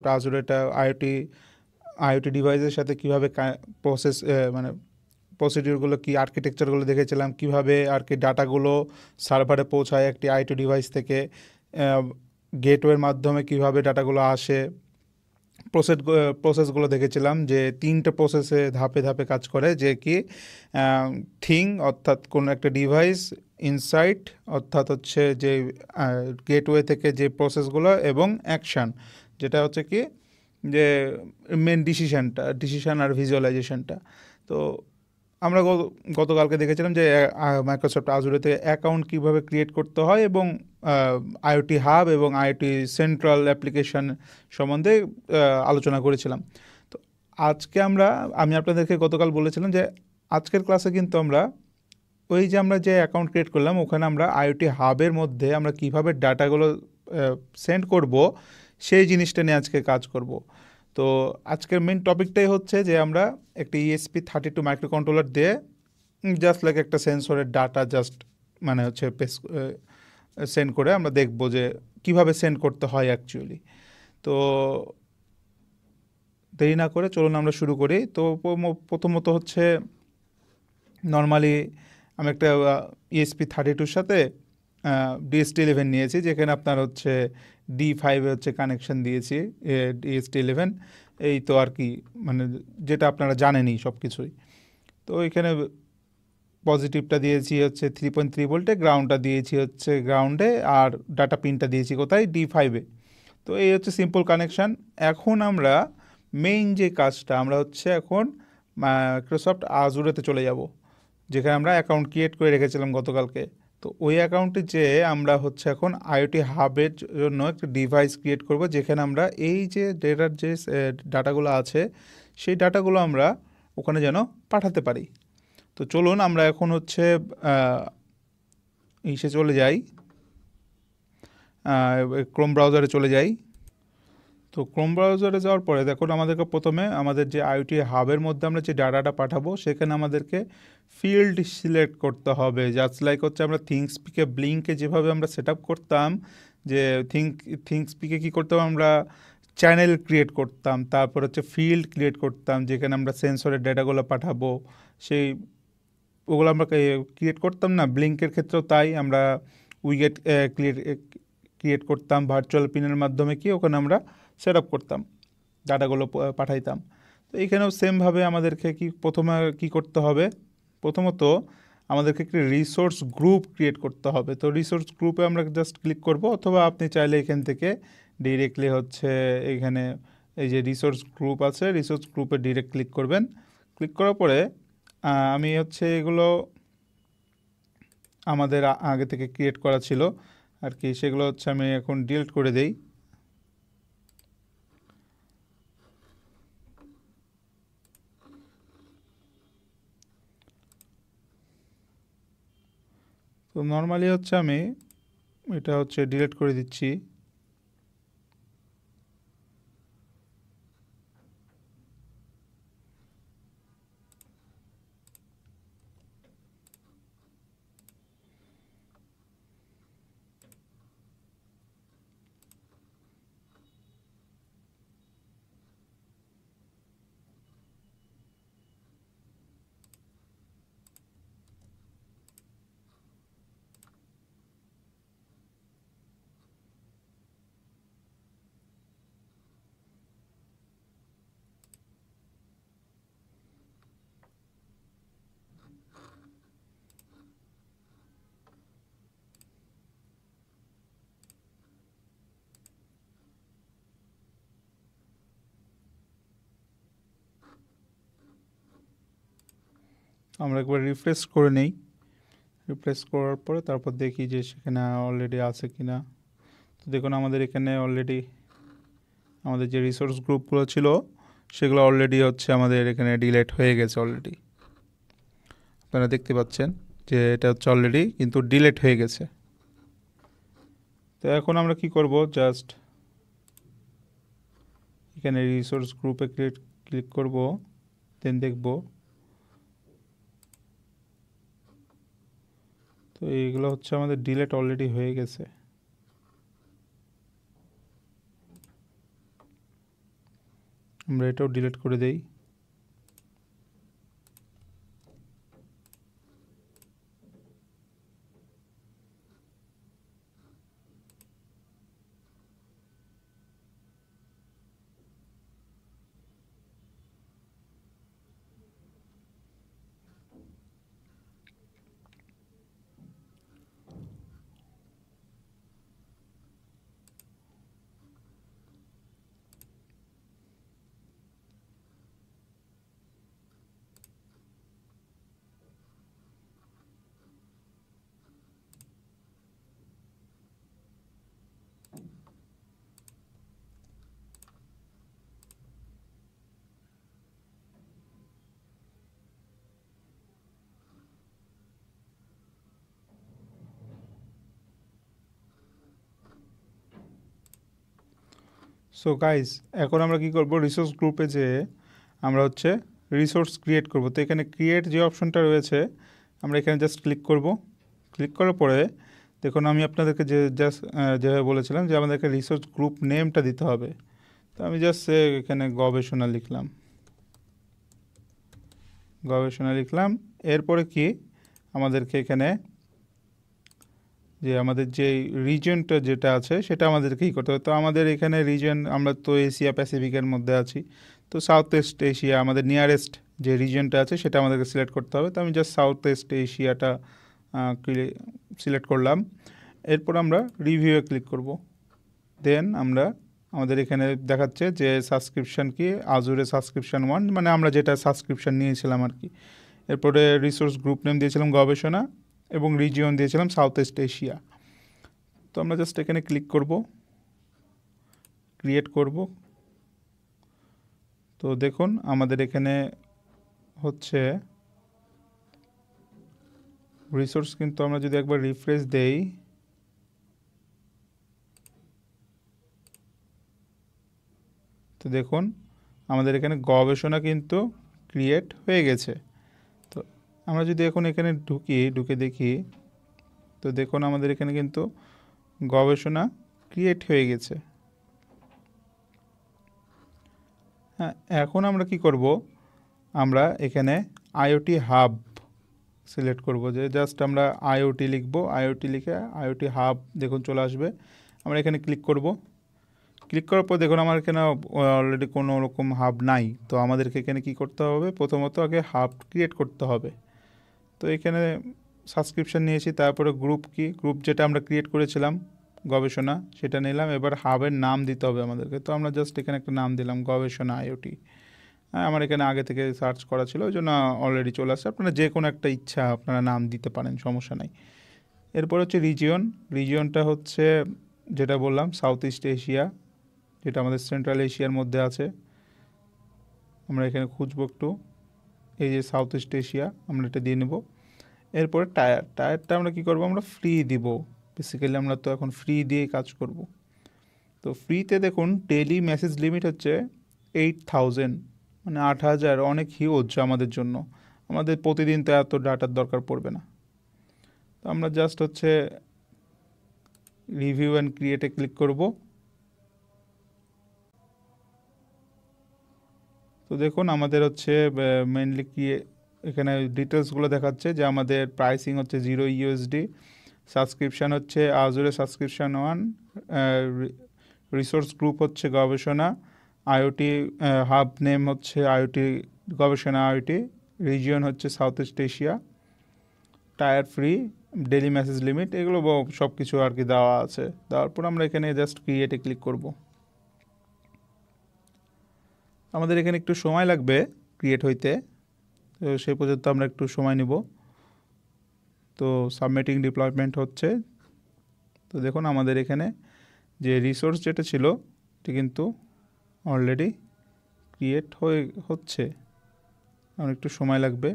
Azure এটা IoT ডিভাইসের সাথে কিভাবে প্রসেস মানে প্রসিডিউরগুলো কি আর্কিটেকচারগুলো দেখেছিলাম, কিভাবে আর কি ডাটাগুলো সার্ভারে পৌঁছায় একটি আইওটি ডিভাইস থেকে, গেটওয়ের মাধ্যমে কিভাবে ডাটাগুলো আসে, প্রসেসগুলো দেখেছিলাম যে 3টে প্রসেসে ধাপে ধাপে কাজ করে, যে কি থিং অর্থাৎ কোনো একটা ডিভাইস, ইনসাইট অর্থাৎ হচ্ছে যে গেটওয়ে থেকে যে প্রসেসগুলো, এবং অ্যাকশান যেটা হচ্ছে কি যে মেন ডিসিশন আর ভিজুয়ালাইজেশনটা। তো আমরা গতকালকে দেখেছিলাম যে মাইক্রোসফট আজুরেতে অ্যাকাউন্ট কীভাবে ক্রিয়েট করতে হয় এবং আইওটি হাব এবং আইওটি সেন্ট্রাল অ্যাপ্লিকেশন সম্বন্ধে আলোচনা করেছিলাম। তো আজকে আমি আপনাদেরকে গতকাল বলেছিলাম যে আজকের ক্লাসে কিন্তু আমরা ওই যে আমরা যে অ্যাকাউন্ট ক্রিয়েট করলাম ওখানে আমরা আইওটি হাবের মধ্যে আমরা কিভাবে ডাটাগুলো সেন্ড করব সেই জিনিসটা নিয়ে আজকে কাজ করব। তো আজকের মেন টপিকটাই হচ্ছে যে আমরা একটা ESP32 মাইক্রো কন্ট্রোলার দিয়ে জাস্ট লাইক একটা সেন্সরের ডাটা মানে হচ্ছে সেন্ড করে আমরা দেখব যে কিভাবে সেন্ড করতে হয় অ্যাকচুয়ালি। তো দেরি না করে চলুন আমরা শুরু করি। তো প্রথমত হচ্ছে নর্মালি আমি একটা ESP32-র সাথে DST11 নিয়েছি, যেখানে আপনার হচ্ছে D5 হচ্ছে কানেকশন দিয়েছি, DST11 এই তো আর কি, মানে যেটা আপনারা জানেনই সব কিছুই। তো এখানে পজিটিভটা দিয়েছি হচ্ছে 3.3 ভোল্টে, গ্রাউন্ডটা দিয়েছি হচ্ছে গ্রাউন্ডে, আর ডাটা পিনটা দিয়েছি কোথায়, D5-এ। তো এই হচ্ছে সিম্পল কানেকশান। এখন আমরা মেইন যে কাজটা আমরা হচ্ছে এখন মাইক্রোসফট আজুরেতে চলে যাব, যেখানে আমরা অ্যাকাউন্ট ক্রিয়েট করে রেখেছিলাম গতকালকে। তো ওই অ্যাকাউন্টে যে আমরা হচ্ছে এখন আইওটি হাবের জন্য একটা ডিভাইস ক্রিয়েট করব, যেখানে আমরা এই যে ডেটার যে ডাটাগুলো আছে সেই ডাটাগুলো আমরা ওখানে যেন পাঠাতে পারি। তো চলুন আমরা এখন হচ্ছে ইসে চলে যাই, ক্রোম ব্রাউজারে চলে যাই। তো ক্রোম ব্রাউজারে যাওয়ার পরে দেখুন আমাদেরকে প্রথমে আমাদের যে আইওটি হাবের মধ্যে আমরা যে ডাটাটা পাঠাবো সেখানে আমাদেরকে ফিল্ড সিলেক্ট করতে হবে। জাস্ট লাইক হচ্ছে আমরা থিংকস্পিকে ব্লিঙ্কে যেভাবে আমরা সেট আপ করতাম, যে থিংকস্পিকে কী করতাম, আমরা চ্যানেল ক্রিয়েট করতাম, তারপর হচ্ছে ফিল্ড ক্রিয়েট করতাম যেখানে আমরা সেন্সরের ডেটাগুলো পাঠাবো, সেই ওগুলো আমরা ক্রিয়েট করতাম না। ব্লিঙ্কের ক্ষেত্রেও তাই, আমরা উইগেট ক্রিয়েট করতাম ভার্চুয়াল পিনের মাধ্যমে, কি ওখানে আমরা সেট আপ করতাম, ডাটাগুলো পাঠাইতাম। তো এইখানেও সেমভাবে আমাদেরকে প্রথমে কী করতে হবে, প্রথমত আমাদেরকে একটি রিসোর্স গ্রুপ ক্রিয়েট করতে হবে। তো রিসোর্স গ্রুপে আমরা জাস্ট ক্লিক করব, অথবা আপনি চাইলে এখান থেকে ডিরেক্টলি হচ্ছে এখানে এই যে রিসোর্স গ্রুপ আছে, রিসোর্স গ্রুপে ডিরেক্ট ক্লিক করবেন। ক্লিক করার পরে আমি হচ্ছে এগুলো আমাদের আগে থেকে ক্রিয়েট করা ছিল আর কি, সেগুলো হচ্ছে আমি এখন ডিলিট করে দেই। তো নর্মালি হচ্ছে আমি এটা হচ্ছে ডিলিট করে দিচ্ছি। আমরা একবার রিফ্রেশ করে নেই। রিফ্রেশ করার পরে তারপর দেখি যে সেখানে অলরেডি আছে কি না। তো দেখুন আমাদের এখানে অলরেডি আমাদের যে রিসোর্স গ্রুপগুলো ছিল সেগুলো অলরেডি হচ্ছে আমাদের এখানে ডিলিট হয়ে গেছে অলরেডি। আপনারা দেখতে পাচ্ছেন যে এটা হচ্ছে অলরেডি কিন্তু ডিলিট হয়ে গেছে। তো এখন আমরা কি করব, জাস্ট এখানে রিসোর্স গ্রুপে ক্লিক করব, দেন দেখব। তো এইগুলো হচ্ছে আমাদের ডিলিট অলরেডি হয়ে গেছে। আমরা এটাও ডিলিট করে দেই। সো গাইস, এখন আমরা কি করব, রিসোর্স গ্রুপে যে আমরা হচ্ছে রিসোর্স ক্রিয়েট করব। তো এখানে ক্রিয়েট যে অপশনটা রয়েছে, আমরা এখানে জাস্ট ক্লিক করব। ক্লিক করার পরে দেখুন, আমি আপনাদেরকে যেভাবে বলেছিলাম যে আমাদেরকে রিসোর্স গ্রুপ নেমটা দিতে হবে। তো আমি জাস্ট এখানে গবেষণা লিখলাম, এরপরে কি আমাদেরকে এখানে যে আমাদের যে রিজনটা যেটা আছে সেটা আমাদেরকে কী করতে হবে। তো আমাদের এখানে রিজন, আমরা তো এশিয়া প্যাসিফিকের মধ্যে আছি, তো সাউথ ইস্ট এশিয়া আমাদের নিয়ারেস্ট যে রিজনটা আছে সেটা আমাদেরকে সিলেক্ট করতে হবে। তো আমি জাস্ট সাউথ ইস্ট এশিয়াটা সিলেক্ট করলাম। এরপর আমরা রিভিউয়ে ক্লিক করব। দেন আমাদের এখানে দেখাচ্ছে যে সাবস্ক্রিপশান কি, আজুরে সাবস্ক্রিপশান 1, মানে আমরা যেটা সাবস্ক্রিপশান নিয়েছিলাম আর কি। এরপরে রিসোর্স গ্রুপ নেম দিয়েছিলাম গবেষণা, এবং রিজিয়ন দিয়েছিলাম সাউথ ইস্ট এশিয়া। তো আমরা জাস্ট এখানে ক্লিক করব, ক্রিয়েট করব। তো দেখুন আমাদের এখানে হচ্ছে রিসোর্স, কিন্তু আমরা যদি একবার রিফ্রেশ দেই, তো দেখুন আমাদের এখানে গবেষণা কিন্তু ক্রিয়েট হয়ে গেছে। তো আমরা যদি এখন এখানে ঢুকে দেখি, তো দেখুন আমাদের এখানে কিন্তু গবেষণা ক্রিয়েট হয়ে গেছে। হ্যাঁ, এখন আমরা কি করব, আমরা এখানে আইওটি হাব সিলেক্ট করব। যে জাস্ট আমরা আইওটি লিখব, আইওটি লিখে আইওটি হাব দেখুন চলে আসবে। আমরা এখানে ক্লিক করব। ক্লিক করার পর দেখুন আমার এখানে অলরেডি কোনো রকম হাব নাই। তো আমাদেরকে এখানে কি করতে হবে, প্রথমত আগে হাব ক্রিয়েট করতে হবে। তো এখানে সাবস্ক্রিপশান নিয়েছি, তারপরে গ্রুপ যেটা আমরা ক্রিয়েট করেছিলাম গবেষণা, সেটা নিলাম। এবার হাবের নাম দিতে হবে আমাদেরকে। তো আমরা জাস্ট এখানে একটা নাম দিলাম, গবেষণা আইওটি। হ্যাঁ, আমার এখানে আগে থেকে সার্চ করা ছিল, ওই জন্য অলরেডি চলে আসছে। আপনারা যে কোনো একটা ইচ্ছা আপনারা নাম দিতে পারেন, সমস্যা নাই। এরপর হচ্ছে রিজিয়নটা হচ্ছে যেটা বললাম সাউথ ইস্ট এশিয়া, যেটা আমাদের সেন্ট্রাল এশিয়ার মধ্যে আছে। আমরা এখানে খুঁজবো একটু, এই যে সাউথ ইস্ট এশিয়া, আমরা এটা দিয়ে নেব। এরপরে টায়ারটা আমরা কি করব, আমরা ফ্রি দিব। বেসিক্যালি আমরা তো এখন ফ্রি দিয়ে কাজ করব। তো ফ্রিতে দেখুন ডেইলি মেসেজ লিমিট হচ্ছে 8000, মানে 8000, অনেক হিউজ আমাদের জন্য। আমাদের প্রতিদিন তো এত ডাটার দরকার পড়বে না। তো আমরা জাস্ট হচ্ছে রিভিউ অ্যান্ড ক্রিয়েটে ক্লিক করব। তো দেখুন আমাদের হচ্ছে মেনলি কি এখানে ডিটেলসগুলো দেখাচ্ছে যে আমাদের প্রাইসিং হচ্ছে 0 ইউএসডি, সাবস্ক্রিপশান হচ্ছে আজুরে সাবস্ক্রিপশান 1, রিসোর্স গ্রুপ হচ্ছে গবেষণা, আইওটি হাব নেম হচ্ছে আইওটি গবেষণা আইওটি, রিজিয়ন হচ্ছে south east Asia, tyre free, daily message limit, এগুলো সব কিছু আর কি দেওয়া আছে। দেওয়ার পর আমরা এখানে জাস্ট ক্রিয়েটে ক্লিক করব। আমাদের এখানে একটু সময় লাগবে ক্রিয়েট হইতে, তো সেই পর্যন্ত আমরা একটু সময় নিব। তো সাবমিটিং ডিপ্লয়মেন্ট হচ্ছে। তো দেখুন আমাদের এখানে যে রিসোর্স যেটা ছিল এটি কিন্তু অলরেডি ক্রিয়েট হচ্ছে, আমার একটু সময় লাগবে।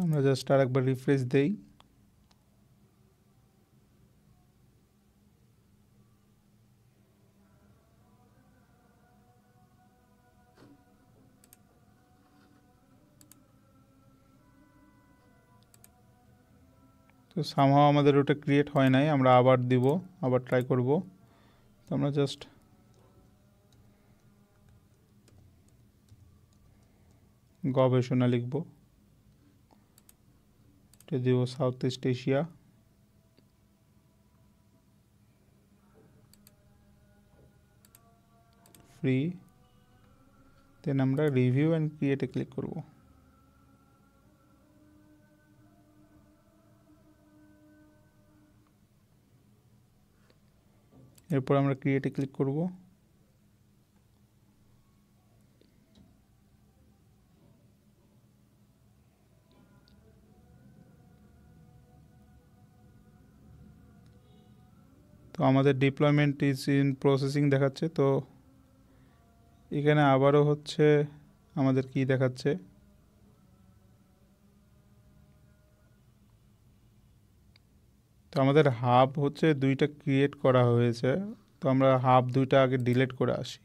আমরা জাস্ট আর একবার রিফ্রেশ দেই। তো সামহাও আমাদের ওটা ক্রিয়েট হয় নাই, আমরা আবার দিব, আবার ট্রাই করব। তো আমরা জাস্ট গবেষণা লিখব, এটা দিব সাউথ ইস্ট এশিয়া, ফ্রি, দেন আমরা রিভিউ অ্যান্ড ক্রিয়েটে ক্লিক করব। এরপর আমরা ক্রিয়েটে ক্লিক করব। তো আমাদের ডিপ্লয়মেন্ট ইজ ইন প্রসেসিং দেখাচ্ছে। তো এখানে আবারও হচ্ছে আমাদের কি দেখাচ্ছে, তো আমাদের হাব হচ্ছে দুইটা ক্রিয়েট করা হয়েছে, তো আমরা হাব দুইটা আগে ডিলিট করে আসি।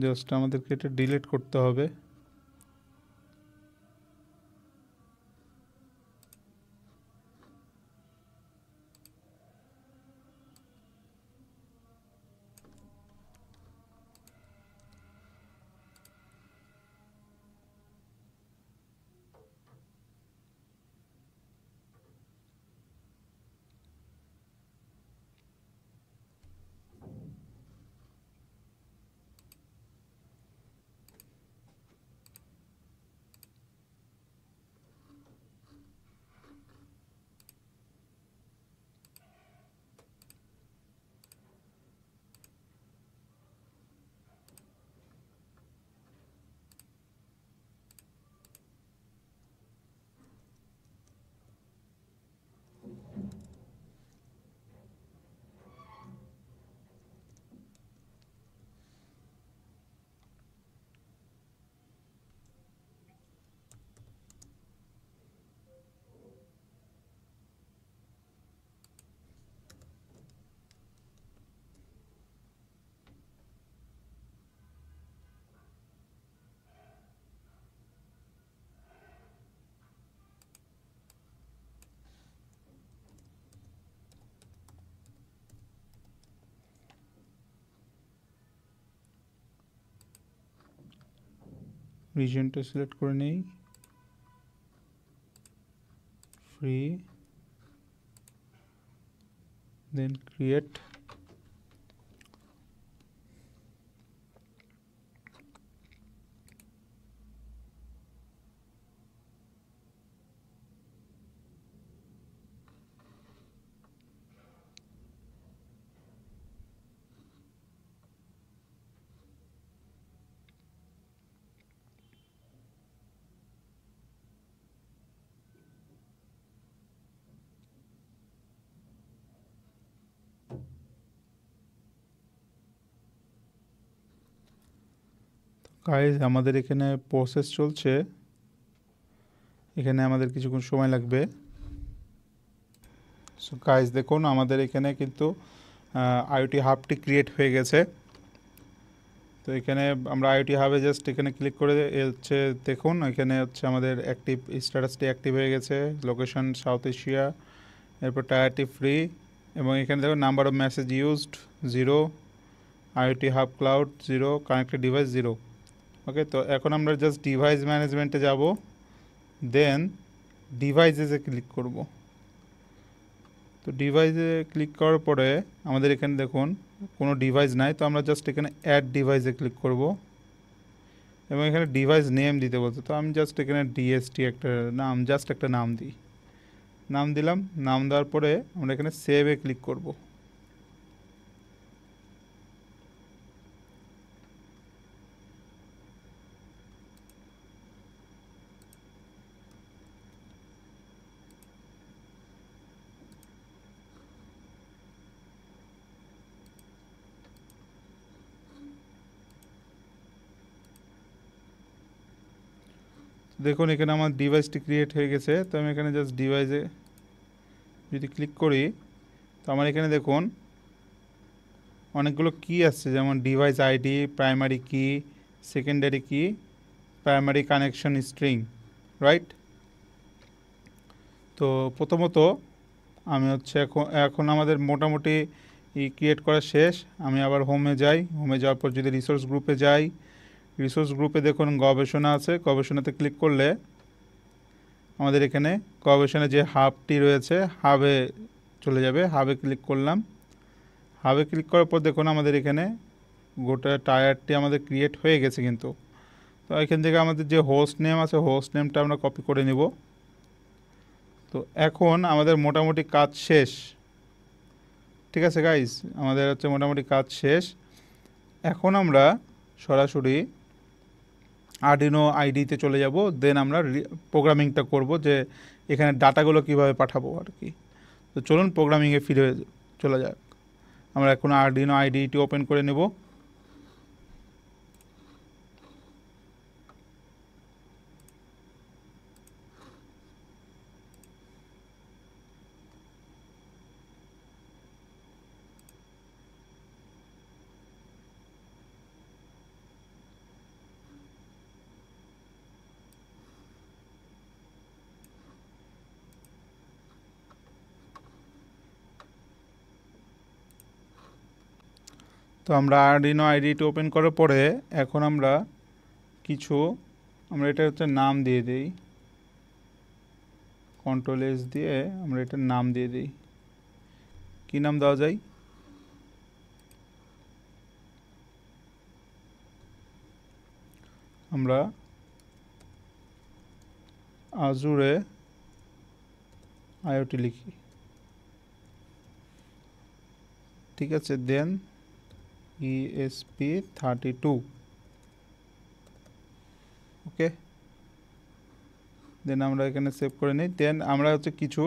জাস্ট আমাদেরকে এটা ডিলিট করতে হবে। রিজনটা সিলেক্ট করে নেই, ফ্রি, দেন ক্রিয়েট। গাইজ আমাদের এখানে প্রসেস চলছে, এখানে আমাদের কিছুক্ষণ সময় লাগবে। সো গাইজ দেখুন আমাদের এখানে কিন্তু আইওটি হাবটি ক্রিয়েট হয়ে গেছে। তো এখানে আমরা আইওটি হাবে জাস্ট এখানে ক্লিক করে হচ্ছে দেখুন এখানে হচ্ছে আমাদের অ্যাক্টিভ স্ট্যাটাসটি অ্যাক্টিভ হয়ে গেছে, লোকেশন সাউথ এশিয়া, এরপর টায়ারটি ফ্রি, এবং এখানে দেখুন number of message used 0, IoT hub cloud 0, connected device 0। ওকে, তো এখন আমরা জাস্ট ডিভাইস ম্যানেজমেন্টে যাব, দেন ডিভাইসেসে ক্লিক করব। তো ডিভাইসে ক্লিক করার পরে আমাদের এখানে দেখুন কোনো ডিভাইস নাই, তো আমরা জাস্ট এখানে অ্যাড ডিভাইসে ক্লিক করব এবং এখানে ডিভাইস নেম দিতে বলছে। তো আমি জাস্ট এখানে ডিএসটি একটা নাম দিই, নাম দিলাম। নাম দেওয়ার পরে আমরা এখানে সেভে ক্লিক করব। দেখুন এখানে আমার ডিভাইসটি ক্রিয়েট হয়ে গেছে। তো আমি এখানে জাস্ট ডিভাইসে যদি ক্লিক করি, তো আমার এখানে দেখুন অনেকগুলো কি আসছে, যেমন ডিভাইস আইডি, প্রাইমারি কি, সেকেন্ডারি কি, প্রাইমারি কানেকশন স্ট্রিং, রাইট? তো প্রথমত আমি হচ্ছে এখন আমাদের মোটামুটি ক্রিয়েট করা শেষ। আমি আবার হোমে যাই, হোমে যাওয়ার পর যদি রিসোর্স গ্রুপে যাই, রিসোর্স গ্রুপে দেখুন গবেষণা আছে, গবেষণাতে ক্লিক করলে আমাদের এখানে গবেষণা যে হাবটি রয়েছে হাবে চলে যাবে। হাবে ক্লিক করলাম, হাবে ক্লিক করার পর দেখুন আমাদের এখানে গোটা টায়ারটি আমাদের ক্রিয়েট হয়ে গেছে কিন্তু। তো এখান থেকে আমাদের যে হোস্ট নেম আছে, হোস্ট নেমটা আমরা কপি করে নেব। তো এখন আমাদের মোটামুটি কাজ শেষ। ঠিক আছে গাইস, আমাদের হচ্ছে মোটামুটি কাজ শেষ। এখন আমরা সরাসরি আরডিনো আইডিতে চলে যাব, দেন আমরা প্রোগ্রামিংটা করব যে এখানে ডাটাগুলো কিভাবে পাঠাবো আর কি। তো চলুন প্রোগ্রামিংয়ে ফিরে চলে যাক। আমরা এখন আরডিনো আইডিটি ওপেন করে নেব। তো আমরা আরডিনো আইডিটি ওপেন করার পরে এখন আমরা এটা হচ্ছে নাম দিয়ে দিই, কন্ট্রোল এস দিয়ে আমরা এটার নাম দিয়ে দিই। কি নাম দেওয়া যায়? আমরা আজুরে আইওটি লিখি, ঠিক আছে। দেন ESP32, ওকে। দেন আমরা এখানে সেভ করে নিই। দেন আমরা হচ্ছে কিছু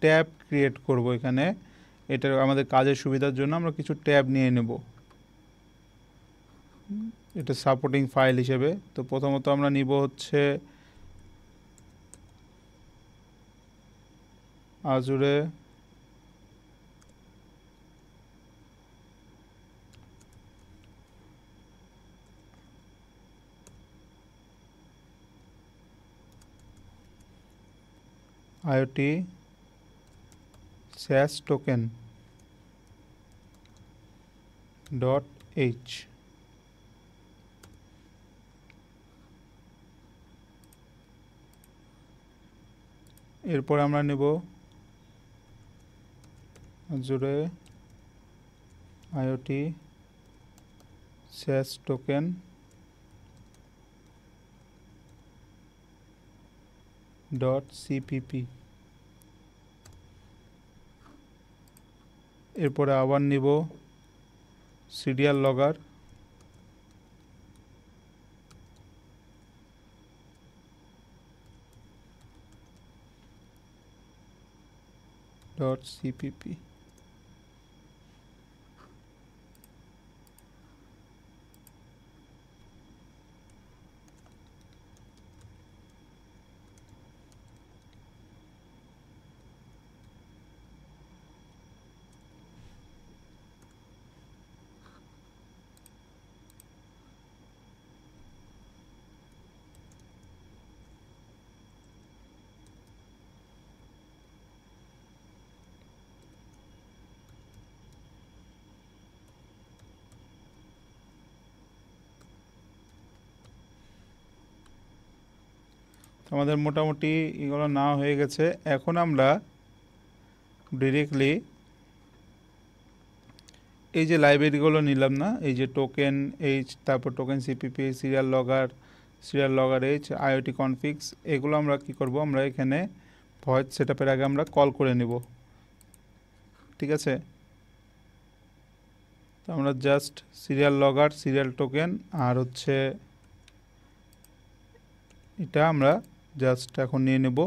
ট্যাব ক্রিয়েট করব এখানে। এটা আমাদের কাজের সুবিধার জন্য আমরা কিছু ট্যাব নিয়ে নেব এটা সাপোর্টিং ফাইল হিসেবে। তো প্রথমত আমরা নিব হচ্ছে আজুরে আইওটি স্যাস টোকেন .h। এরপর আমরা নেব আজুরে আইওটি স্যাস টোকেন .cpp। এরপরে আবার নিব সিরিয়াল লগার .cpp। আমাদের মোটামুটি এগুলো না হয়ে গেছে। এখন আমরা ডিরেক্টলি এই যে লাইব্রেরিগুলো নিলাম না, এই যে টোকেন এইচ, তারপর token CPP, serial logger H, IoT configs, এগুলো আমরা কি করব, আমরা এখানে ভয়েস সেটআপের আগে আমরা কল করে নিব, ঠিক আছে। তো আমরা জাস্ট সিরিয়াল লগার, সিরিয়াল টোকেন আর হচ্ছে এটা আমরা জাস্ট এখন নিয়ে নেব।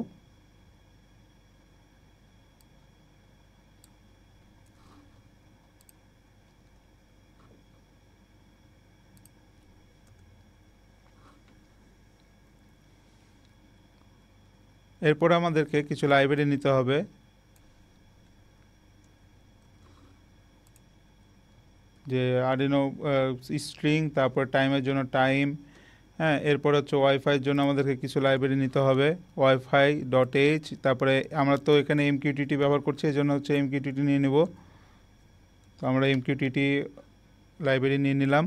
এরপরে আমাদেরকে কিছু লাইব্রেরি নিতে হবে, যে আর্ডিনো স্ট্রিং, তারপর টাইমের জন্য টাইম, হ্যাঁ। এরপরে হচ্ছে ওয়াইফাইয়ের জন্য আমাদেরকে কিছু লাইব্রেরি নিতে হবে, ওয়াইফাই ডট এইচ। তারপরে আমরা তো এখানে এমকিউটিটি ব্যবহার করছি, এই জন্য হচ্ছে এমকিউটিটি নিয়ে নেব। তো আমরা এমকিউটিটি লাইব্রেরি নিয়ে নিলাম।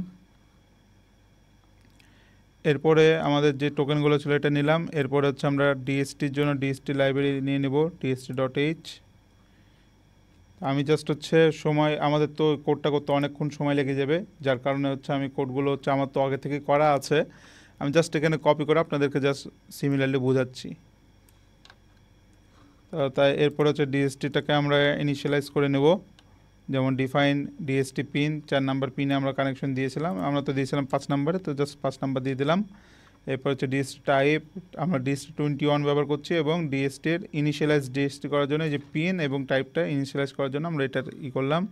এরপরে আমাদের যে টোকেনগুলো ছিল এটা নিলাম। এরপরে হচ্ছে আমরা ডিএসটির জন্য ডিএসটি লাইব্রেরি নিয়ে নেব, ডিএসটি ডট এইচ। আমি জাস্ট হচ্ছে সময়, আমাদের তো কোডটা করতে অনেকক্ষণ সময় লেগে যাবে, যার কারণে হচ্ছে আমি কোডগুলো হচ্ছে আমার তো আগে থেকে করা আছে, আমি জাস্ট এখানে কপি করে আপনাদেরকে জাস্ট সিমিলারলি বোঝাচ্ছি। তাই এরপর হচ্ছে ডিএসটিটাকে আমরা ইনিশিয়ালাইজ করে নেব, যেমন ডিফাইন ডিএসটি পিন, 4 নাম্বার পিনে আমরা কানেকশন দিয়েছিলাম, আমরা তো দিয়েছিলাম 5 নাম্বারে, তো জাস্ট 5 নাম্বার দিয়ে দিলাম। এরপর হচ্ছে ডিএসটি টাইপ, আমরা ডিএসটি 21 ব্যবহার করছি, এবং ডিএসটির ইনিশিয়ালাইজ ডিএসটি করার জন্য যে পিন এবং টাইপটা ইনিশিয়ালাইজ করার জন্য আমরা এটা করলাম।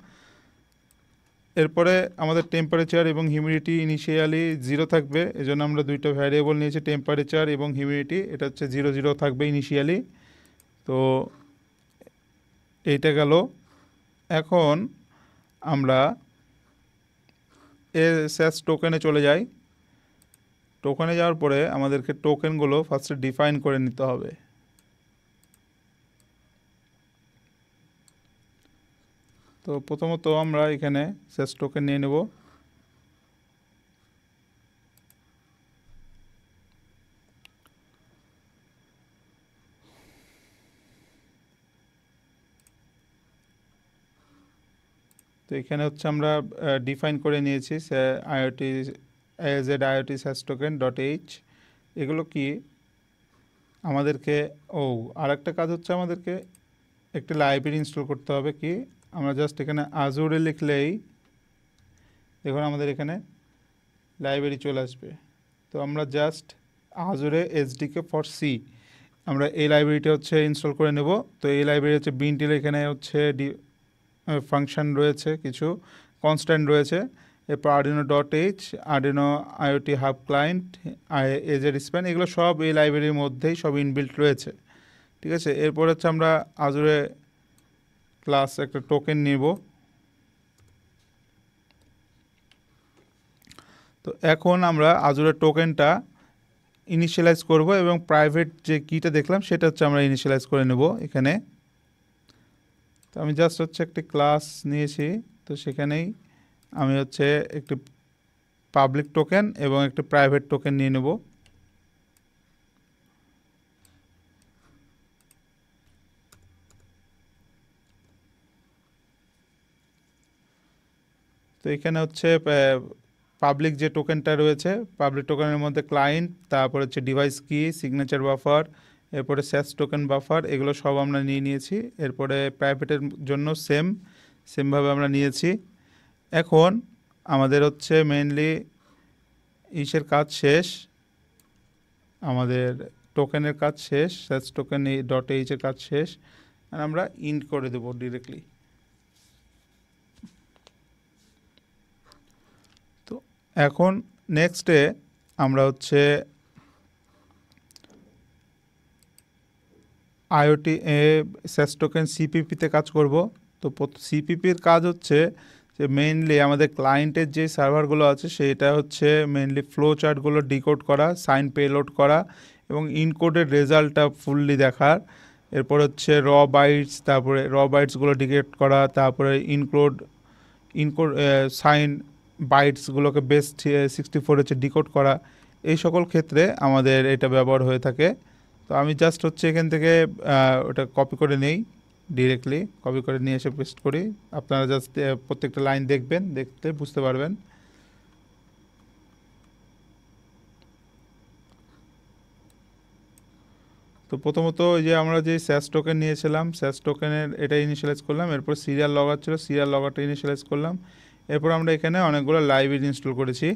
এরপরে আমাদের টেম্পারেচার এবং হিউমিডিটি ইনিশিয়ালি 0 থাকবে, এজন্য আমরা দুইটা ভ্যারিয়েবল নিয়েছি, টেম্পারেচার এবং হিউমিডিটি। এটা হচ্ছে 0 0 থাকবে ইনিশিয়ালি। তো এইটা গেল। এখন আমরা এসএস টোকেনে চলে যাই। টোকেনে যাওয়ার পরে আমাদেরকে টোকেনগুলো ফার্স্টে ডিফাইন করে নিতে হবে। তো প্রথমত আমরা এখানে এসএস টোকেন নিয়ে নেব। তো এখানে হচ্ছে আমরা ডিফাইন করে নিয়েছি IoT AZ IoT SS token dot H. এগুলো কি আমাদেরকে, আরেকটা কাজ হচ্ছে আমাদেরকে একটি লাইব্রেরি ইনস্টল করতে হবে। কি, আমরা জাস্ট এখানে আজুরে লিখলেই দেখুন আমাদের এখানে লাইব্রেরি চলে আসবে। তো আমরা জাস্ট আজুরে এসডিকে ফর সি, আমরা এই লাইব্রেরিটা হচ্ছে ইনস্টল করে নেব। তো এই লাইব্রেরি হচ্ছে বিনটিল, এখানে হচ্ছে ফাংশন রয়েছে, কিছু কনস্ট্যান্ট রয়েছে। এরপর Arduino dot H, Arduino IoT hub client, AZ span, এগুলো সব এই লাইব্রেরির মধ্যেই সব ইনবিল্ট রয়েছে, ঠিক আছে। এরপর হচ্ছে আমরা আজুরে ক্লাস একটা টোকেন নিব। তো এখন আমরা আজুরে টোকেনটা ইনিশিয়ালাইজ করব, এবং প্রাইভেট যে কিটা দেখলাম সেটা হচ্ছে আমরা ইনিশিয়ালাইজ করে নেব এখানে। তো আমি জাস্ট হচ্ছে একটি ক্লাস নিয়েছি, তো সেখানেই আমি হচ্ছে একটি পাবলিক টোকেন এবং একটি প্রাইভেট টোকেন নিয়ে নেব। তো এখানে হচ্ছে পাবলিক যে টোকেনটা রয়েছে, পাবলিক টোকেনের মধ্যে ক্লায়েন্ট, তারপর হচ্ছে ডিভাইস কি, সিগনেচার বাফার, এরপরে স্যাস টোকেন বাফার, এগুলো সব আমরা নিয়ে নিয়েছি। এরপরে প্রাইভেটের জন্য সেমভাবে আমরা নিয়েছি। এখন আমাদের হচ্ছে মেইনলি ইসের কাজ শেষ, আমাদের টোকেনের কাজ শেষ, স্যাস টোকেন ডট এইচের কাজ শেষ, আর আমরা ইন্ট করে দেবো ডিরেক্টলি। তো এখন নেক্সটে আমরা হচ্ছে আইওটি স্যাস টোকেন সিপিপিতে কাজ করব। তো সিপিপির কাজ হচ্ছে যে মেইনলি আমাদের ক্লায়েন্টের যে সার্ভারগুলো আছে সেটা হচ্ছে মেইনলি ফ্লো চার্টগুলো ডিকোড করা, সাইন পেলোড করা, এবং ইনকোডের রেজাল্টটা ফুললি দেখার। এরপর হচ্ছে তারপরে র বাইটসগুলো ডিকোড করা, তারপরে ইনক্লুড সাইন বাইটসগুলোকে বেস 64 হচ্ছে ডিকোড করা। এই সকল ক্ষেত্রে আমাদের এটা ব্যবহার হয়ে থাকে। তো আমি জাস্ট হচ্ছে এখান থেকে ওটা কপি করে নেই, ডিরেক্টলি কপি করে নিয়ে এসে পেস্ট করি। আপনারা জাস্ট প্রত্যেকটা লাইন দেখবেন, দেখতে বুঝতে পারবেন। তো প্রথমত ওই যে আমরা যে স্যাস টোকেন নিয়েছিলাম, স্যাস টোকেনের এটা ইনিশিয়ালাইজ করলাম। এরপর সিরিয়াল লগার ছিল, সিরিয়াল লগারটা ইনিশিয়ালাইজ করলাম। এরপর আমরা এখানে অনেকগুলো লাইব্রেরি ইনস্টল করেছি।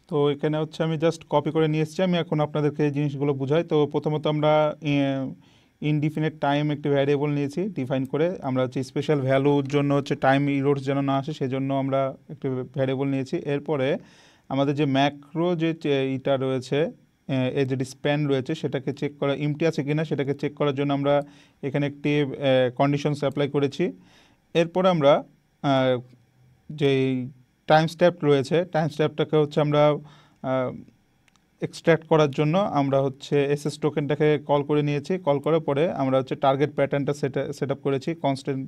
তো এখানে হচ্ছে আমি জাস্ট কপি করে নিয়ে এসেছি, আমি এখন আপনাদেরকে এই জিনিসগুলো বুঝাই। তো প্রথমত আমরা ইনডিফিনিট টাইম একটি ভ্যারিয়েবল নিয়েছি ডিফাইন করে, আমরা হচ্ছে স্পেশাল ভ্যালুর জন্য হচ্ছে টাইম ইরোর্স যেন না আসে সেজন্য আমরা একটি ভ্যারিয়েবল নিয়েছি। এরপরে আমাদের যে ম্যাক্রো যে এটা রয়েছে এই যে স্প্যান রয়েছে সেটাকে চেক করা এমটি আছে কিনা সেটাকে চেক করার জন্য আমরা এখানে একটি কন্ডিশনস অ্যাপ্লাই করেছি। এরপরে আমরা যেই টাইম স্ট্যাম্প রয়েছে টাইম স্ট্যাম্পটাকে হচ্ছে আমরা এক্সট্র্যাক্ট করার জন্য আমরা হচ্ছে এসএস টোকেনটাকে কল করে নিয়েছি। কল করার পরে আমরা হচ্ছে টার্গেট প্যাটার্নটা সেট আপ করেছি কনস্ট্যান্ট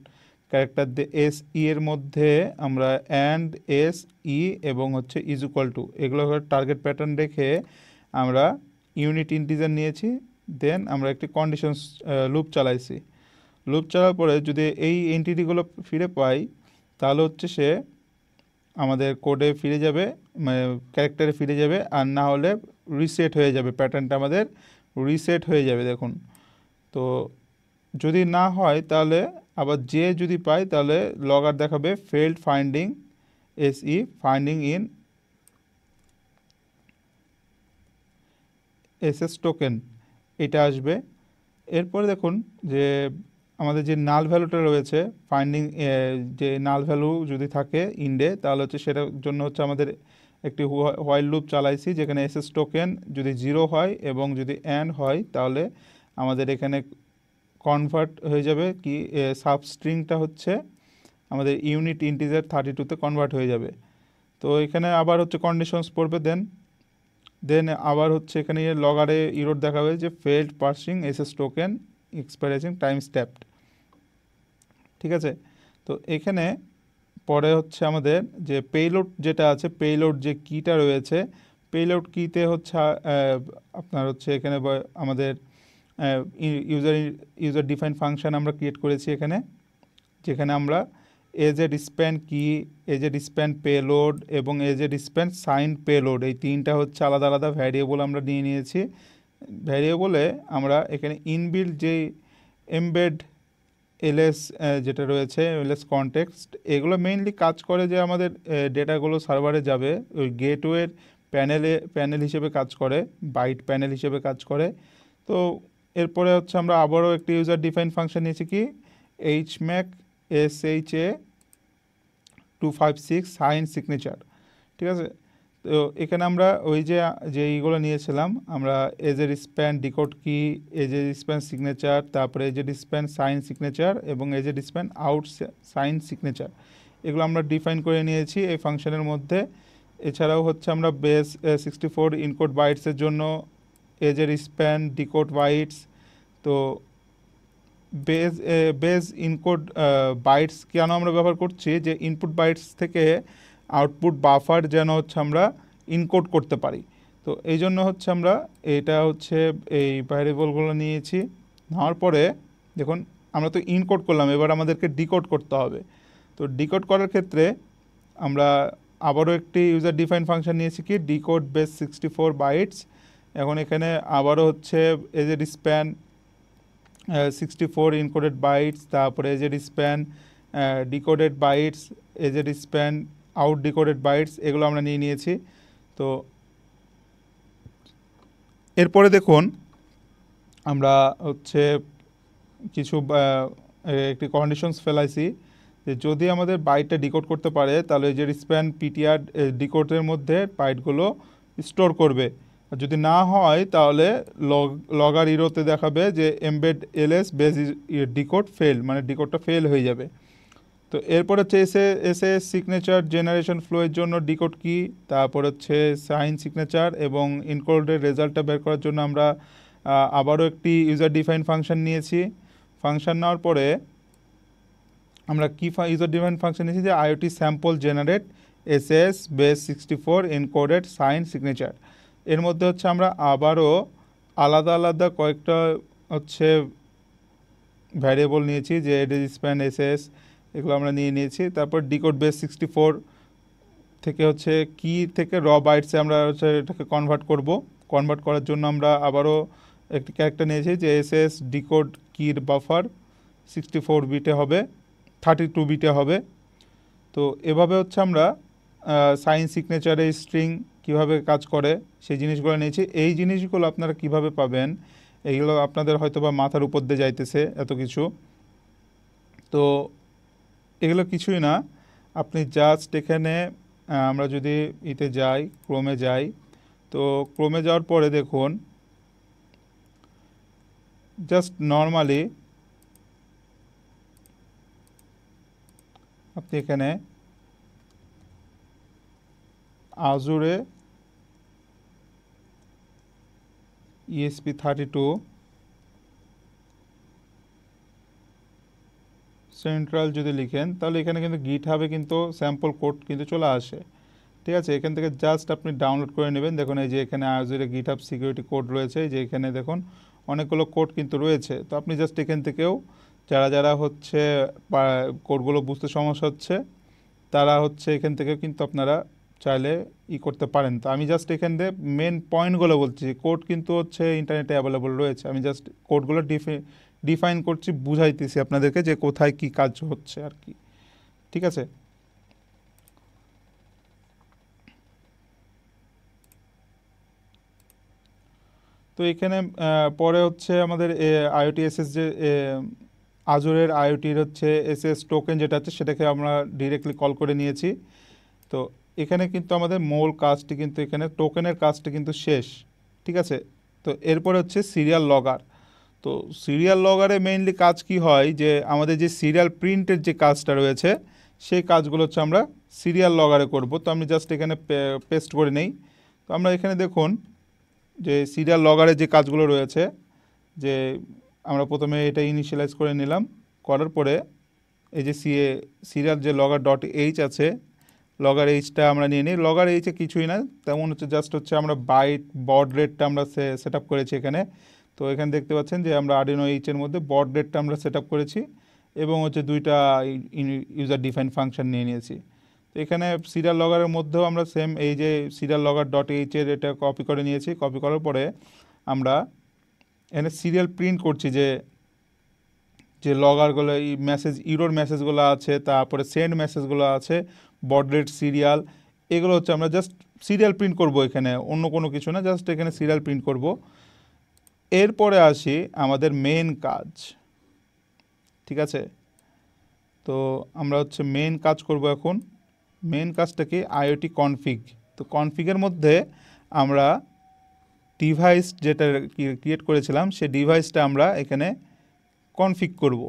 ক্যারেক্টার দিয়ে এস ই এর মধ্যে আমরা অ্যান্ড এস ই এবং হচ্ছে ইজ ইকুয়াল টু এগুলো টার্গেট প্যাটার্ন রেখে আমরা ইউনিট ইন্টিজার নিয়েছি। দেন আমরা একটি কন্ডিশনস লুপ চালাইছি। লুপ চালার পরে যদি এই এন্টিটিগুলো ফিরে পাই তাহলে হচ্ছে সে আমাদের কোডে ফিরে যাবে, মানে ক্যারেক্টারে ফিরে যাবে, আর না হলে রিসেট হয়ে যাবে, প্যাটার্নটা আমাদের রিসেট হয়ে যাবে। দেখুন, তো যদি না হয় তাহলে আবার যে যদি পাই তাহলে লগার দেখাবে failed finding SE finding in SS token এটা আসবে। এরপরে দেখুন যে আমাদের যে নাল ভ্যালুটা রয়েছে ফাইন্ডিং, যে নাল ভ্যালু যদি থাকে ইন্ডে তাহলে হচ্ছে সেটার জন্য হচ্ছে আমাদের একটি হোয়াইল লুপ চালাইছি যেখানে এসএস টোকেন যদি 0 হয় এবং যদি অ্যান্ড হয় তাহলে আমাদের এখানে কনভার্ট হয়ে যাবে কি সাবস্ট্রিংটা হচ্ছে আমাদের ইউনিট ইন্টিজার 32তে কনভার্ট হয়ে যাবে। তো এখানে আবার হচ্ছে কন্ডিশনস পড়বে, দেন আবার হচ্ছে এখানে লগারে ইরোড দেখাবে যে failed parsing SS token expiration time stamped. ঠিক আছে, তো এখানে পরে হচ্ছে আমাদের যে পেলোড যেটা আছে, পেলোড যে কিটা রয়েছে, পেলোড কিতে হচ্ছে আপনার হচ্ছে এখানে আমাদের ইউজার ডিফাইন ফাংশন আমরা ক্রিয়েট করেছি এখানে, যেখানে আমরা এজেড স্প্যান কি, এজেড স্প্যান পেলোড এবং এজেড স্প্যান সাইন পেলোড এই তিনটা হচ্ছে আলাদা আলাদা ভ্যারিয়েবল আমরা নিয়ে নিয়েছি। ভ্যারিয়েবলে আমরা এখানে ইনবিল্ড যে এমবেড এলএস যেটা রয়েছে এলএস কনটেক্সট, এগুলো মেইনলি কাজ করে যে আমাদের ডেটাগুলো সার্ভারে যাবে ওই গেটওয়ের প্যানেল হিসেবে কাজ করে, বাইট প্যানেল হিসেবে কাজ করে। তো এরপরে হচ্ছে আমরা আবারও একটি ইউজার ডিফাইন ফাংশন নিয়েছি কি এইচম্যাক SHA 256 সাইন সিগনেচার। ঠিক আছে, তো এখানে আমরা ওই যে এইগুলো নিয়েছিলাম আমরা এজেড স্প্যান ডিকোড কি, এজেড স্প্যান সিগনেচার, তারপরে এজেড স্প্যান সাইন সিগনেচার এবং AZ span out sign signature, এগুলো আমরা ডিফাইন করে নিয়েছি এই ফাংশনের মধ্যে। এছাড়াও হচ্ছে আমরা বেস 64 ইনকোড বাইটসের জন্য এজেড স্প্যান ডিকোড বাইটস, তো বেস ইনকোড বাইটস কেন আমরা ব্যবহার করছি যে ইনপুট বাইটস থেকে আউটপুট বাফার যেন হচ্ছে আমরা ইনকোড করতে পারি। তো এই জন্য হচ্ছে আমরা এটা হচ্ছে এই ভ্যারিয়েবলগুলো নিয়েছি। নেওয়ার পরে দেখুন আমরা তো ইনকোড করলাম, এবার আমাদেরকে ডিকোড করতে হবে। তো ডিকোড করার ক্ষেত্রে আমরা আবারও একটি ইউজার ডিফাইন ফাংশন নিয়েছি কি ডিকোড বেস 64 বাইটস। এখন এখানে আবারও হচ্ছে এজেড স্প্যান 64 ইনকোডেড বাইটস, তারপরে AZ span decoded bytes, AZ span out decoded bytes, এগুলো আমরা নিয়ে নিয়েছি। তো এরপরে দেখুন আমরা হচ্ছে কিছু একটি কন্ডিশনস ফেলাইছি যে যদি আমাদের বাইটটা ডিকোড করতে পারে তাহলে এজেড স্প্যান পিটিআর ডিকোডের মধ্যে বাইটগুলো স্টোর করবে, আর যদি না হয় তাহলে লগার ইরোতে দেখাবে যে embed LS base decode fail, মানে ডিকোডটা ফেল হয়ে যাবে। তো এরপর হচ্ছে এসে সিগনেচার জেনারেশন ফ্লোয়ের জন্য ডিকোড কি, তারপর হচ্ছে সাইন সিগনেচার এবং ইনকোডের রেজাল্টটা বের করার জন্য আমরা আবারও একটি ইউজার ডিফাইন ফাংশন নিয়েছি। ফাংশন নেওয়ার পরে আমরা কি ইউজার ডিফাইন ফাংশন নিয়েছি যে IoT sample generate SS base 64 encoded sign signature. এর মধ্যে হচ্ছে আমরা আবারও আলাদা আলাদা কয়েকটা হচ্ছে ভ্যারিয়েবল নিয়েছি যে এডেজ স্প্যান এসএস, এগুলো আমরা নিয়ে নিয়েছি। তারপর ডিকোড বেস 64 থেকে হচ্ছে কি থেকে র বাইটসে আমরা হচ্ছে এটাকে কনভার্ট করার জন্য আমরা আবারও একটি ক্যারেক্টার নিয়েছি যে এসএস ডিকোড কির বাফার 64 বিটে হবে, 32 বিটে হবে। তো এভাবে হচ্ছে আমরা সাইন সিগনেচারে স্ট্রিং কিভাবে কাজ করে সেই জিনিসগুলো নিয়েছি। এই জিনিসগুলো আপনারা কিভাবে পাবেন এইগুলো আপনাদের হয়তো বা মাথার উপর দিয়ে যাইতেছে এত কিছু, তো এগুলো কিছুই না, আপনি জাস্ট এখানে আমরা যদি ইতে যাই, ক্রোমে যাই, তো ক্রোমে যাওয়ার পরে দেখুন জাস্ট নর্মালি আপনি এখানে আজুরে ESP32 সেন্ট্রাল যদি লিখেন, তাহলে এখানে কিন্তু গিটহাবে কিন্তু স্যাম্পল কোড কিন্তু চলে আসে। ঠিক আছে, এখান থেকে জাস্ট আপনি ডাউনলোড করে নেবেন। দেখুন এই যে এখানে আজুরে গিটহাব সিকিউরিটি কোড রয়েছে, যে এখানে দেখুন অনেকগুলো কোড কিন্তু রয়েছে। তো আপনি জাস্ট এখান থেকেও যারা যারা হচ্ছে কোডগুলো বুঝতে সমস্যা হচ্ছে, তারা হচ্ছে এখান থেকে কিন্তু আপনারা চাইলে করতে পারেন। তো আমি জাস্ট এখান থেকে মেন পয়েন্টগুলো বলছি, কোড কিন্তু হচ্ছে ইন্টারনেটে অ্যাভেলেবল রয়েছে, আমি জাস্ট কোডগুলো ডিফাইন করছি, বুঝাইতেছি আপনাদেরকে যে কোথায় কি কাজ হচ্ছে আর কি। ঠিক আছে, তো এখানে পরে হচ্ছে আমাদের আইওটি এসএস যে আজুরের আইওটির হচ্ছে এসএস টোকেন যেটা আছে, সেটাকে আমরা ডিরেক্টলি কল করে নিয়েছি। তো এখানে কিন্তু আমাদের মূল কাজটি কিন্তু এখানে টোকেনের কাজটি কিন্তু শেষ। ঠিক আছে, তো এরপরে হচ্ছে সিরিয়াল লগার। তো সিরিয়াল লগারে মেইনলি কাজ কি হয়, যে আমাদের যে সিরিয়াল প্রিন্টের যে কাজটা রয়েছে, সেই কাজগুলো হচ্ছে আমরা সিরিয়াল লগারে করব। তো আমি জাস্ট এখানে পেস্ট করে নেই। তো আমরা এখানে দেখুন যে সিরিয়াল লগারে যে কাজগুলো রয়েছে, যে আমরা প্রথমে এটা ইনিশিয়ালাইজ করে নিলাম, করার পরে এই যে সিরিয়াল যে লগর ডট এইচ আছে, লগর এইচটা আমরা নিয়ে নিই। লগর এইচে কিছুই না, তেমন হচ্ছে জাস্ট হচ্ছে আমরা বাইট বড রেটটা আমরা সেট আপ করেছি এখানে। তো এখানে দেখতে পাচ্ছেন যে আমরা আরডিনো এইচের মধ্যে বড রেটটা আমরা সেট আপ করেছি, এবং হচ্ছে দুইটা ইউজার ডিফাইন ফাংশন নিয়ে নিয়েছি। তো এখানে সিরিয়াল লগারের মধ্যেও আমরা সেম এই যে সিরিয়াল লগর ডট এইচের এটা কপি করে নিয়েছি। কপি করার পরে আমরা এখানে সিরিয়াল প্রিন্ট করছি, যে যে লগারগুলো এই মেসেজ ইরোর মেসেজগুলো আছে, তারপরে সেন্ড মেসেজগুলো আছে, বড রেট সিরিয়াল, এগুলো হচ্ছে আমরা জাস্ট সিরিয়াল প্রিন্ট করব এখানে, অন্য কোনো কিছু না, জাস্ট এখানে সিরিয়াল প্রিন্ট করব। এরপরে আসি আমাদের মেন কাজ। ঠিক আছে, তো আমরা হচ্ছে মেন কাজ করব এখন। মেন কাজটা কি, আইওটি কনফিগ। তো কনফিগের মধ্যে আমরা ডিভাইস যেটা ক্রিয়েট করেছিলাম, সেই ডিভাইসটা আমরা এখানে কনফিগ করব।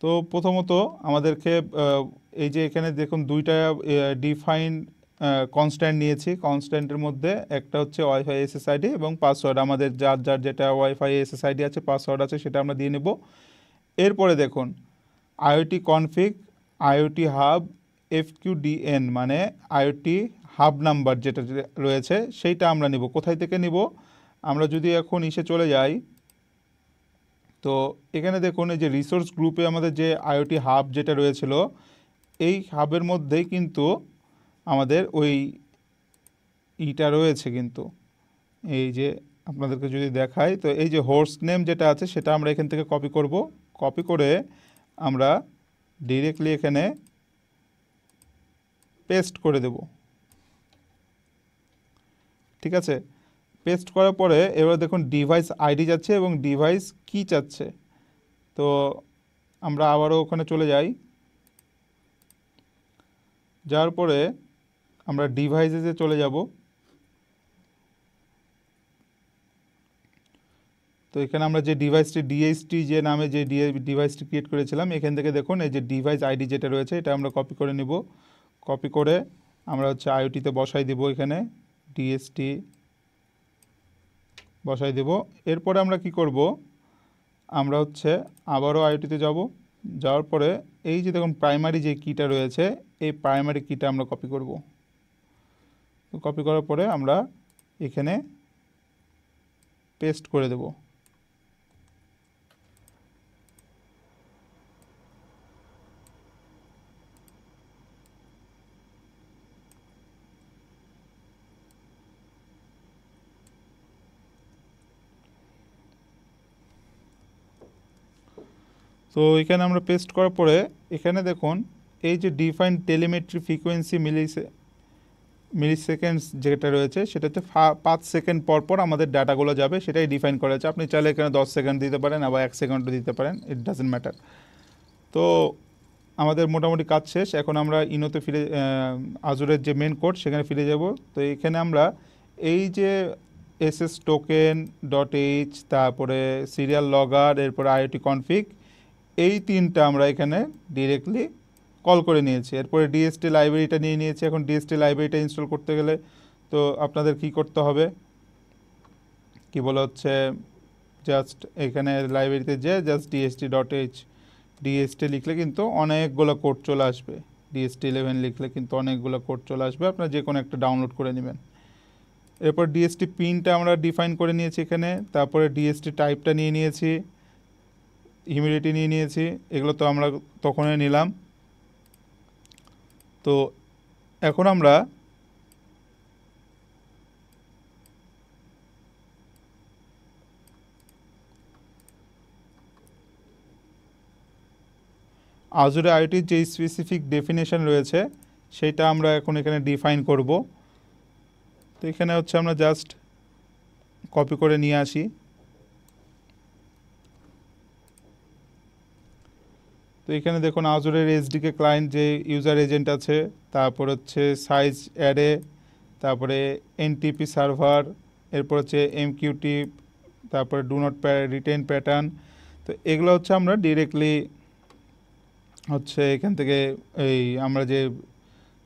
তো প্রথমত আমাদেরকে এই যে এখানে দেখুন দুইটা ডিফাইন কনস্ট্যান্ট নিয়েছি। কনস্ট্যান্টের মধ্যে একটা হচ্ছে ওয়াইফাই এসএসআইডি এবং পাসওয়ার্ড, আমাদের যার যার যেটা ওয়াইফাই এসএসআইডি আছে, পাসওয়ার্ড আছে, সেটা আমরা দিয়ে নেব। এরপরে দেখুন IoT config IoT hub FQDN, মানে আইওটি হাব নাম্বার যেটা রয়েছে সেইটা আমরা নিব। কোথায় থেকে নিব, আমরা যদি এখন চলে যাই, তো এখানে দেখুন এই যে রিসোর্স গ্রুপে আমাদের যে আইওটি হাব যেটা রয়েছিল, এই হাবের মধ্যেই কিন্তু আমাদের ওই ইটা রয়েছে। কিন্তু এই যে আপনাদেরকে যদি দেখাই, তো এই যে হোস্ট নেম যেটা আছে, সেটা আমরা এখান থেকে কপি করব। কপি করে আমরা ডিরেক্টলি এখানে পেস্ট করে দেব। ঠিক আছে, পেস্ট করার পরে এবার দেখুন ডিভাইস আইডি যাচ্ছে এবং ডিভাইস কি চাচ্ছে। তো আমরা আবারও ওখানে চলে যাই, যাওয়ার পরে আমরা ডিভাইসে চলে যাব। তো এখানে আমরা যে ডিভাইসটি ডিএসটি যে নামে যে ডিভাইসটি ক্রিয়েট করেছিলাম, এখান থেকে দেখুন এই যে ডিভাইস আইডি যেটা রয়েছে, এটা আমরা কপি করে নিব। কপি করে আমরা হচ্ছে আইওটিতে বসাই দেব, এখানে ডিএসটি বসাই দেব। এরপরে আমরা কি করব, আমরা হচ্ছে আবারও আইওটিতে যাব। যাওয়ার পরে এই যে দেখুন প্রাইমারি যে কিটা রয়েছে, এই প্রাইমারি কিটা আমরা কপি করব। তো কপি করার পরে আমরা এখানে পেস্ট করে দেব। তো এখানে আমরা পেস্ট করার পরে এখানে দেখুন এই যে ডিফাইন টেলিমেট্রি ফ্রিকোয়েন্সি মিলিছে, মিলি সেকেন্ডস যেটা রয়েছে সেটাতে 5 সেকেন্ড পর পর আমাদের ডাটাগুলো যাবে, সেটাই ডিফাইন করা আছে। আপনি চাইলে এখানে 10 সেকেন্ড দিতে পারেন, আবার 1 সেকেন্ডও দিতে পারেন, ইট ডাজেন্ট ম্যাটার। তো আমাদের মোটামুটি কাজ শেষ। এখন আমরা ইনোতে ফিরে, আজুরের যে মেন কোড সেখানে ফিরে যাব। তো এখানে আমরা এই যে এসএস টোকেন ডট এইচ, তারপরে সিরিয়াল লগার, এরপরে আইওটি কনফিগ, এই তিনটা আমরা এখানে ডিরেক্টলি কল করে নিয়েছি। এরপরে ডিএসটি লাইব্রেরিটা নিয়ে নিয়েছি। এখন ডিএসটি লাইব্রেরিটা ইনস্টল করতে গেলে তো আপনাদের কি করতে হবে, কি বলা হচ্ছে, জাস্ট এখানে লাইব্রেরিতে যে just DST dot H DST লিখলে কিন্তু অনেকগুলো কোড চলে আসবে। ডিএসটি 11 লিখলে কিন্তু অনেকগুলো কোড চলে আসবে, আপনারা যে কোনো একটা ডাউনলোড করে নেবেন। এরপর ডিএসটি পিনটা আমরা ডিফাইন করে নিয়েছি এখানে, তারপরে ডিএসটি টাইপটা নিয়ে নিয়েছি, হিউমিডিটি নিয়ে নিয়েছি, এগুলো তো আমরা তখনই নিলাম। তো এখন আমরা আজুরে আইওটির যে স্পেসিফিক ডেফিনেশন রয়েছে সেটা আমরা এখন এখানে ডিফাইন করব। তো এখানে হচ্ছে আমরা জাস্ট কপি করে নিয়ে আসি। তো এখানে দেখুন আজুরের এসডিকে ক্লায়েন্ট যে ইউজার এজেন্ট আছে, তারপর হচ্ছে সাইজ অ্যারে, তারপরে এনটিপি সার্ভার, এরপর হচ্ছে এমকিউটি, তারপরে ডু নট রিটেন প্যাটার্ন। তো এগুলো হচ্ছে আমরা ডিরেক্টলি হচ্ছে এখান থেকে এই আমরা যে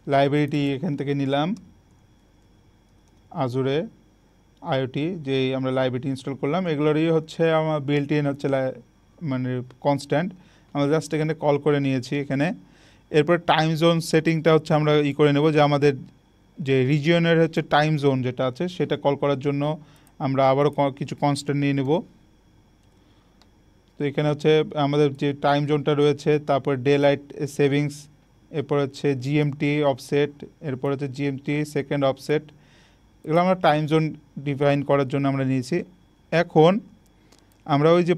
লাইব্রেরিটি এখান থেকে নিলাম আজুরে আইওটি, যে আমরা লাইব্রেরিটি ইনস্টল করলাম, এগুলোরই হচ্ছে আমার বিল্ট ইন হচ্ছে মানে কনস্ট্যান্ট, আমরা জাস্ট এখানে কল করে নিয়েছি এখানে। এরপর টাইম জোন সেটিংটা হচ্ছে আমরা করে নেব, যে আমাদের যে রিজিয়নের হচ্ছে টাইম জোন যেটা আছে সেটা কল করার জন্য আমরা আবারও কিছু কনস্ট্যান্ট নিয়ে নেব। তো এখানে হচ্ছে আমাদের যে টাইম জোনটা রয়েছে, তারপর ডে লাইট সেভিংস, এরপর হচ্ছে জিএমটি অফসেট, এরপর হচ্ছে জিএমটি সেকেন্ড অফসেট, এগুলো আমরা টাইম জোন ডিফাইন করার জন্য আমরা নিয়েছি। এখন আমরা ওই যে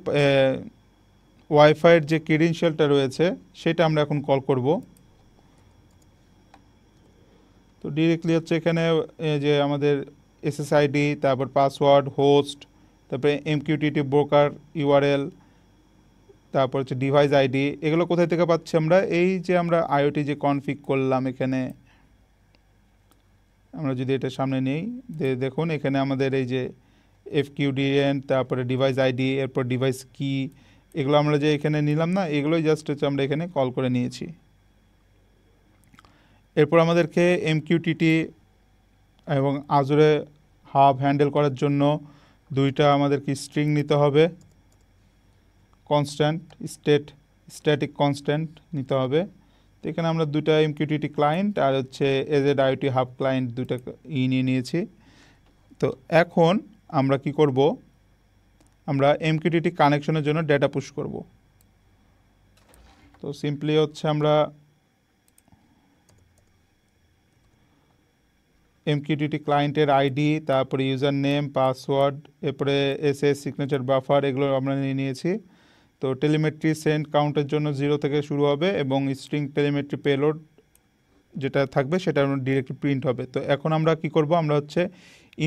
ওয়াইফাইয়ের যে ক্রেডেনশিয়ালটা রয়েছে সেটা আমরা এখন কল করব। তো ডিরেক্টলি হচ্ছে এখানে যে আমাদের এসএসআইডি, তারপর পাসওয়ার্ড, হোস্ট, তারপরে এমকিউটিটি ব্রোকার ইউআরএল, তারপর হচ্ছে ডিভাইস আইডি, এগুলো কোথায় থেকে পাচ্ছি আমরা, এই যে আমরা আইওটি যে কনফিগ করলাম এখানে, আমরা যদি এটা সামনে নেই, দেখুন এখানে আমাদের এই যে এফকিউডিএন, তারপরে ডিভাইস আইডি, এরপর ডিভাইস কি, এগুলো আমরা যে এখানে নিলাম না, এগুলোই জাস্ট হচ্ছে আমরা এখানে কল করে নিয়েছি। এরপর আমাদেরকে এমকিউটিটি এবং আজুরে হাব হ্যান্ডেল করার জন্য দুইটা আমাদেরকে স্ট্রিং নিতে হবে, কনস্ট্যান্ট স্ট্যাটিক কনস্ট্যান্ট নিতে হবে। তো এখানে আমরা দুইটা এমকিউটিটি ক্লায়েন্ট আর হচ্ছে এজেড আইওটি হাব ক্লায়েন্ট দুইটা নিয়ে নিয়েছি। তো এখন আমরা কি করব, আমরা এমকিউটিটি কানেকশনের জন্য ডেটা পুশ করব। তো সিম্পলি হচ্ছে আমরা এমকিউটিটি ক্লায়েন্টের আইডি, তারপরে ইউজার নেম, পাসওয়ার্ড, এরপরে এসএস সিগনেচার বাফার, এগুলো আমরা নিয়ে নিয়েছি। তো টেলিমেট্রি সেন্ড কাউন্টের জন্য 0 থেকে শুরু হবে এবং স্ট্রিং টেলিমেট্রি পেলোড যেটা থাকবে সেটা ডিরেক্টলি প্রিন্ট হবে। তো এখন আমরা কি করব, আমরা হচ্ছে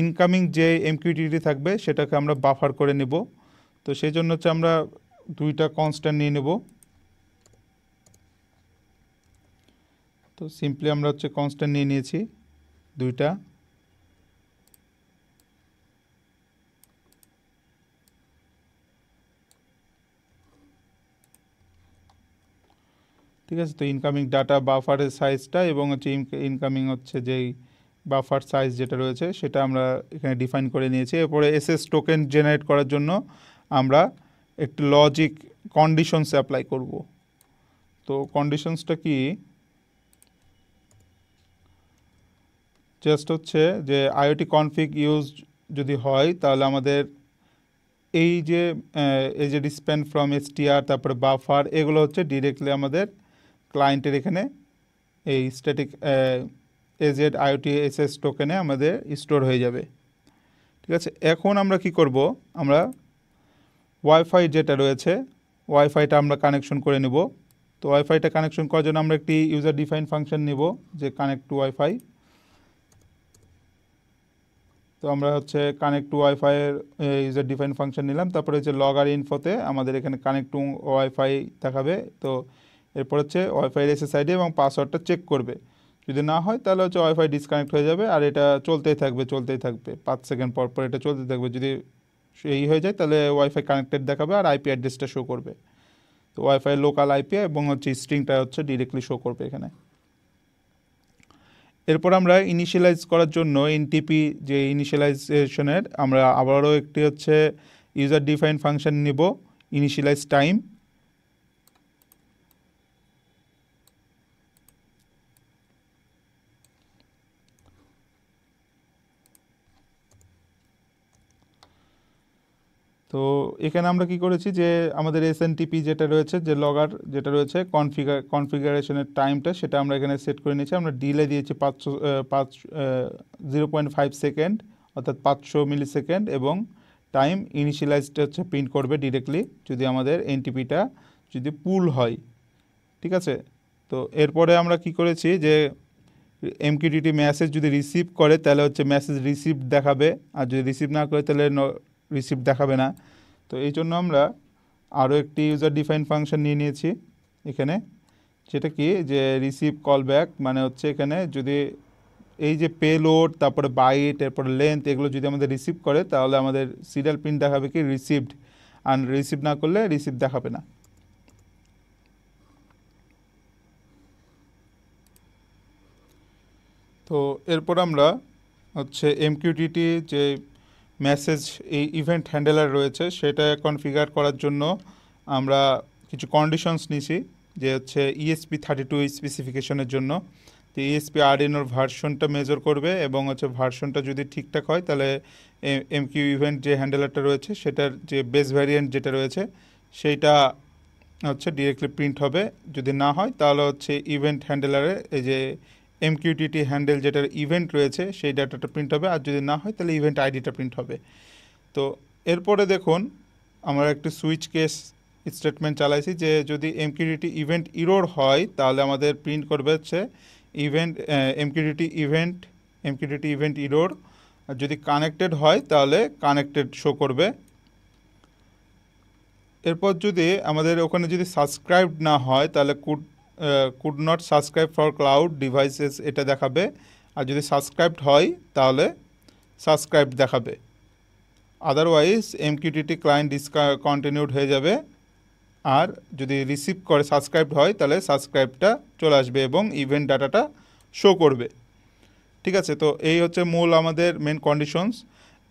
ইনকামিং যে এমকিউটিটি থাকবে সেটাকে আমরা বাফার করে নেব। তো সেই জন্য হচ্ছে আমরা দুইটা কনস্ট্যান্ট নিয়ে নেব। তো সিম্পলি আমরা হচ্ছে কনস্ট্যান্ট নিয়ে নিয়েছি দুইটা। ঠিক আছে, তো ইনকামিং ডাটা বাফারের সাইজটা এবং হচ্ছে ইনকামিং হচ্ছে যেই বাফার সাইজ যেটা রয়েছে সেটা আমরা এখানে ডিফাইন করে নিয়েছি। এরপরে এসএস টোকেন জেনারেট করার জন্য আমরা একটি লজিক কন্ডিশনস অ্যাপ্লাই করব। তো কন্ডিশনসটা কি, জাস্ট হচ্ছে যে আইওটি কনফিগ ইউজ যদি হয় তাহলে আমাদের এই যে স্প্যান ফ্রম এসটিআর, তারপরে বাফার, এগুলো হচ্ছে ডিরেক্টলি আমাদের ক্লায়েন্টের এখানে এই স্ট্যাটিক এজেড আইওটি এসএস টোকেনে আমাদের স্টোর হয়ে যাবে। ঠিক আছে, এখন আমরা কি করব, আমরা ওয়াইফাই যেটা রয়েছে ওয়াইফাইটা আমরা কানেকশন করে নেব। তো ওয়াইফাইটা কানেকশন করার জন্য আমরা একটি ইউজার ডিফাইন ফাংশন নেব, যে কানেক্ট টু ওয়াইফাই। তো আমরা হচ্ছে কানেক্ট টু ওয়াইফাইয়ের ইউজার ডিফাইন ফাংশন নিলাম, তারপরে হচ্ছে লগআর ইনফোতে আমাদের এখানে কানেক্ট টু ওয়াইফাই দেখাবে। তো এরপর হচ্ছে ওয়াইফাইয়ের এসএসআইডি এবং পাসওয়ার্ডটা চেক করবে, যদি না হয় তাহলে হচ্ছে ওয়াইফাই ডিসকানেক্ট হয়ে যাবে, আর এটা চলতেই থাকবে 5 সেকেন্ড পর পর এটা চলতে থাকবে। যদি এই হয়ে যায় তাহলে ওয়াইফাই কানেক্টেড দেখাবে আর আইপি অ্যাড্রেসটা শো করবে। তো ওয়াইফাই লোকাল আইপি এবং হচ্ছে স্ট্রিংটা হচ্ছে ডিরেক্টলি শো করবে এখানে। এরপর আমরা ইনিশিয়ালাইজ করার জন্য এনটিপি যে ইনিশিয়ালাইজেশনের আমরা আবারও একটি হচ্ছে ইউজার ডিফাইন ফাংশন নিব, ইনিশিয়ালাইজ টাইম। তো এখানে আমরা কি করেছি যে আমাদের এসএনটিপি যেটা রয়েছে, যে লগআর যেটা রয়েছে কনফিগারেশনের টাইমটা, সেটা আমরা এখানে সেট করে নিয়েছি। আমরা ডিলে দিয়েছি 0.5 সেকেন্ড অর্থাৎ 500 মিলি সেকেন্ড, এবং টাইম ইনিশিয়ালাইজটা হচ্ছে প্রিন্ট করবে ডিরেক্টলি যদি আমাদের এনটিপিটা যদি পুল হয়। ঠিক আছে, তো এরপরে আমরা কি করেছি যে এমকিউটিটি মেসেজ যদি রিসিভ করে তাহলে হচ্ছে মেসেজ রিসিভ দেখাবে, আর যদি রিসিভ না করে তাহলে রিসিভ দেখাবে না। তো এই জন্য আমরা আরও একটি ইউজার ডিফাইন ফাংশন নিয়ে নিয়েছি এখানে, যেটা কি যে রিসিভ কল ব্যাক, মানে হচ্ছে এখানে যদি এই যে পেলোড তারপরে বাইট এরপরে লেন্থ এগুলো যদি আমাদের রিসিভ করে তাহলে আমাদের সিরিয়াল প্রিন্ট দেখাবে কি রিসিভড, আর রিসিভ না করলে রিসিভ দেখাবে না। তো এরপর আমরা হচ্ছে এমকিউটিটি যে মেসেজ এই ইভেন্ট হ্যান্ডেলার রয়েছে সেটা কনফিগার করার জন্য আমরা কিছু কন্ডিশনস নিছি, যে হচ্ছে ESP32 স্পেসিফিকেশনের জন্য। তো ESP আরডিনোর ভার্সনটা মেজর করবে, এবং হচ্ছে ভার্সনটা যদি ঠিকঠাক হয় তাহলে এমকিউ ইভেন্ট যে হ্যান্ডেলারটা রয়েছে সেটার যে বেস ভ্যারিয়েন্ট যেটা রয়েছে সেইটা হচ্ছে ডিরেক্টলি প্রিন্ট হবে। যদি না হয় তাহলে হচ্ছে ইভেন্ট হ্যান্ডেলারে এই যে এমকিউটিটি হ্যান্ডেল যেটার ইভেন্ট রয়েছে সেই ডাটাটা প্রিন্ট হবে, আর যদি না হয় তাহলে ইভেন্ট আইডিটা প্রিন্ট হবে। তো এরপরে দেখুন আমরা একটি সুইচ কেস স্টেটমেন্ট চালাইছি, যে যদি এমকিউটিটি ইভেন্ট ইরোর হয় তাহলে আমাদের প্রিন্ট করবে হচ্ছে ইভেন্ট এমকিউটিটি ইভেন্ট ইরোর, আর যদি কানেক্টেড হয় তাহলে কানেক্টেড শো করবে। এরপর যদি আমাদের ওখানে যদি সাবস্ক্রাইব না হয় তাহলে could not subscribe for cloud devices এটা দেখাবে, আর যদি সাবস্ক্রাইবড হয় তাহলে সাবস্ক্রাইব দেখাবে। আদারওয়াইজ এমকিউটিটি ক্লায়েন্ট ডিসকন্টিনিউড হয়ে যাবে, আর যদি রিসিভ করে সাবস্ক্রাইবড হয় তাহলে সাবস্ক্রাইবটা চলে আসবে এবং ইভেন্ট ডাটাটা শো করবে। ঠিক আছে, তো এই হচ্ছে মূল আমাদের মেন কন্ডিশনস।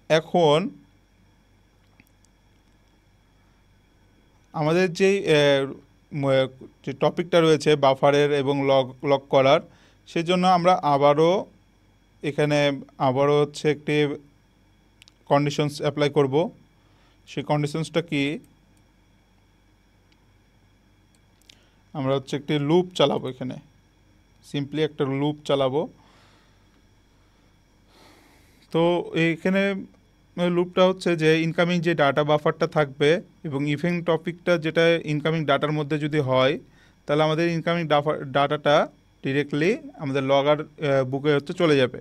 এখন আমাদের যে টপিকটা রয়েছে বাফারের এবং লক করার, সেজন্য আমরা আবারও হচ্ছে একটি কন্ডিশনস অ্যাপ্লাই করব। সেই কন্ডিশনসটা কি, আমরা হচ্ছে একটি লুপ চালাবো, এখানে সিম্পলি একটা লুপ চালাবো। তো এইখানে লুপটা হচ্ছে যে ইনকামিং যে ডাটা বাফারটা থাকবে এবং ইভেন্ট টপিকটা যেটা ইনকামিং ডাটার মধ্যে যদি হয় তাহলে আমাদের ইনকামিং ডাটাটা ডিরেক্টলি আমাদের লগআর বুকে হচ্ছে চলে যাবে।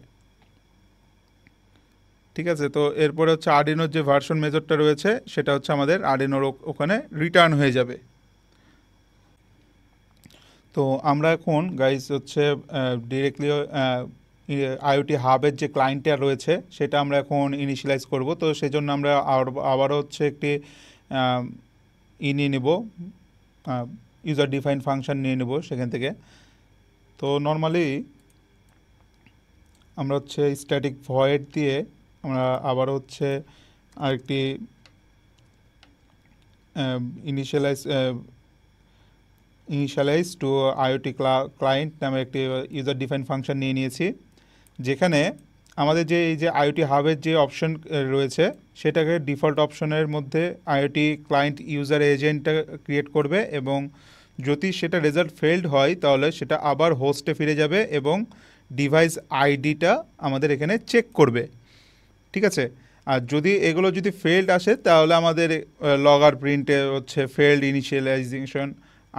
ঠিক আছে, তো এরপরে হচ্ছে আরডিনোর যে ভার্সন মেজরটা রয়েছে সেটা হচ্ছে আমাদের আরডিনোর ওখানে রিটার্ন হয়ে যাবে। তো আমরা এখন গাইজ হচ্ছে ডিরেক্টলি আইওটি হাবের যে ক্লায়েন্টটা রয়েছে সেটা আমরা এখন ইনিশিয়ালাইজ করব। তো সেই জন্য আমরা আবারও হচ্ছে একটি নিয়ে নেব, ইউজার ডিফাইন ফাংশন নিয়ে নেব সেখান থেকে। তো নর্মালি আমরা হচ্ছে স্ট্যাটিক ভয়েড দিয়ে আমরা আবারও হচ্ছে আরেকটি ইনিশিয়ালাইজ টু আইওটি ক্লায়েন্ট নামে একটি ইউজার ডিফাইন ফাংশন নিয়ে নিয়েছি, যেখানে আমাদের যে এই যে আইওটি হাবের যে অপশন রয়েছে সেটাকে ডিফল্ট অপশনের মধ্যে আইওটি ক্লায়েন্ট ইউজার এজেন্টটা ক্রিয়েট করবে, এবং যদি সেটা রেজাল্ট ফেলড হয় তাহলে সেটা আবার হোস্টে ফিরে যাবে এবং ডিভাইস আইডিটা আমাদের এখানে চেক করবে। ঠিক আছে, আর যদি এগুলো যদি ফেলড আসে তাহলে আমাদের লগআর প্রিন্টে হচ্ছে failed initialization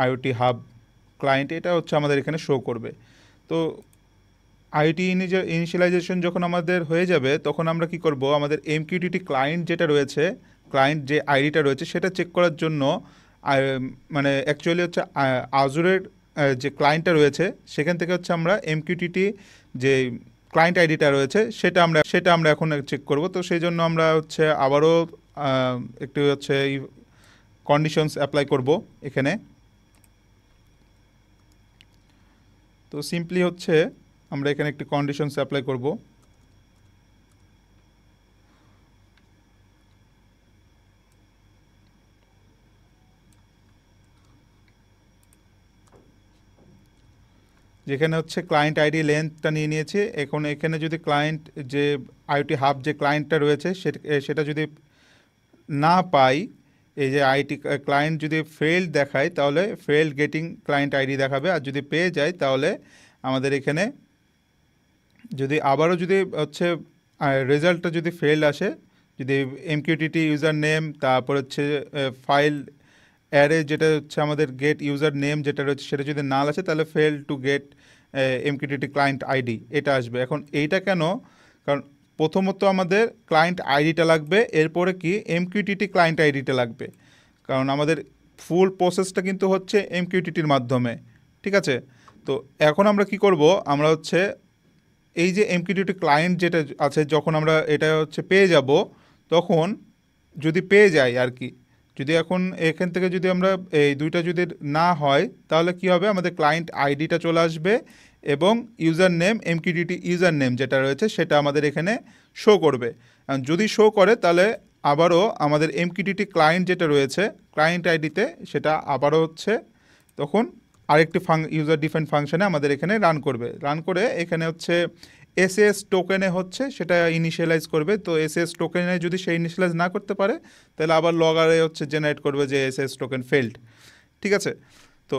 IoT hub client এটা হচ্ছে আমাদের এখানে শো করবে। তো আইটি ইনিশিয়ালাইজেশন যখন আমাদের হয়ে যাবে তখন আমরা কি করব, আমাদের এমকিউটিটি ক্লায়েন্ট যেটা রয়েছে, ক্লায়েন্ট যে আইডিটা রয়েছে সেটা চেক করার জন্য মানে অ্যাকচুয়ালি হচ্ছে আজুরের যে ক্লায়েন্টটা রয়েছে সেখান থেকে হচ্ছে আমরা এমকিউটিটি যে ক্লায়েন্ট আইডিটা রয়েছে সেটা আমরা এখন চেক করব। তো সেই জন্য আমরা হচ্ছে আবারও একটু হচ্ছে কন্ডিশনস অ্যাপ্লাই করব এখানে। তো সিম্পলি হচ্ছে আমরা এখানে একটি কন্ডিশনস অ্যাপ্লাই করব। যেখানে হচ্ছে ক্লায়েন্ট আইডি লেন্থটা নিয়ে নিয়েছে। এখন এখানে যদি ক্লায়েন্ট যে আইওটি হাব যে ক্লায়েন্টটা রয়েছে সেটা যদি না পাই, এই যে আইটি ক্লায়েন্ট যদি ফেল্ড দেখায় তাহলে ফেল্ড গেটিং ক্লায়েন্ট আইডি দেখাবে, আর যদি পেয়ে যায় তাহলে আমাদের এখানে যদি আবারও যদি হচ্ছে রেজাল্টটা যদি ফেল্ড আসে, যদি এমকিউটিটি ইউজার নেম তারপর হচ্ছে ফাইল অ্যারে যেটা হচ্ছে আমাদের গেট ইউজার নেম যেটা রয়েছে সেটা যদি নাল আসে তাহলে fail to get MQTT client ID এটা আসবে। এখন এইটা কেন, কারণ প্রথমত আমাদের ক্লায়েন্ট আইডিটা লাগবে, এরপরে কি এমকিউটিটি ক্লায়েন্ট আইডিটা লাগবে, কারণ আমাদের ফুল প্রসেসটা কিন্তু হচ্ছে এমকিউটিটির মাধ্যমে। ঠিক আছে, তো এখন আমরা কি করব, আমরা হচ্ছে এই যে এমকিউটিটি ক্লায়েন্ট যেটা আছে যখন আমরা এটা হচ্ছে পেয়ে যাব, তখন যদি পেয়ে যাই আর কি, যদি এখন এখান থেকে যদি আমরা এই দুইটা যদি না হয় তাহলে কি হবে, আমাদের ক্লায়েন্ট আইডিটা চলে আসবে এবং ইউজার নেম এমকিউটিটি ইউজার নেম যেটা রয়েছে সেটা আমাদের এখানে শো করবে। যদি শো করে তাহলে আবারও আমাদের এমকিউটিটি ক্লায়েন্ট যেটা রয়েছে ক্লায়েন্ট আইডিতে সেটা আবারও হচ্ছে তখন আরেকটি ইউজার ডিফাইন ফাংশনে আমাদের এখানে রান করবে, রান করে এখানে হচ্ছে এসএস টোকেনে হচ্ছে সেটা ইনিশিয়ালাইজ করবে। তো এসএস টোকেনে যদি সে ইনিশিয়ালাইজ না করতে পারে তাহলে আবার লগারে হচ্ছে জেনারেট করবে যে এসএস টোকেন ফেল্ড। ঠিক আছে, তো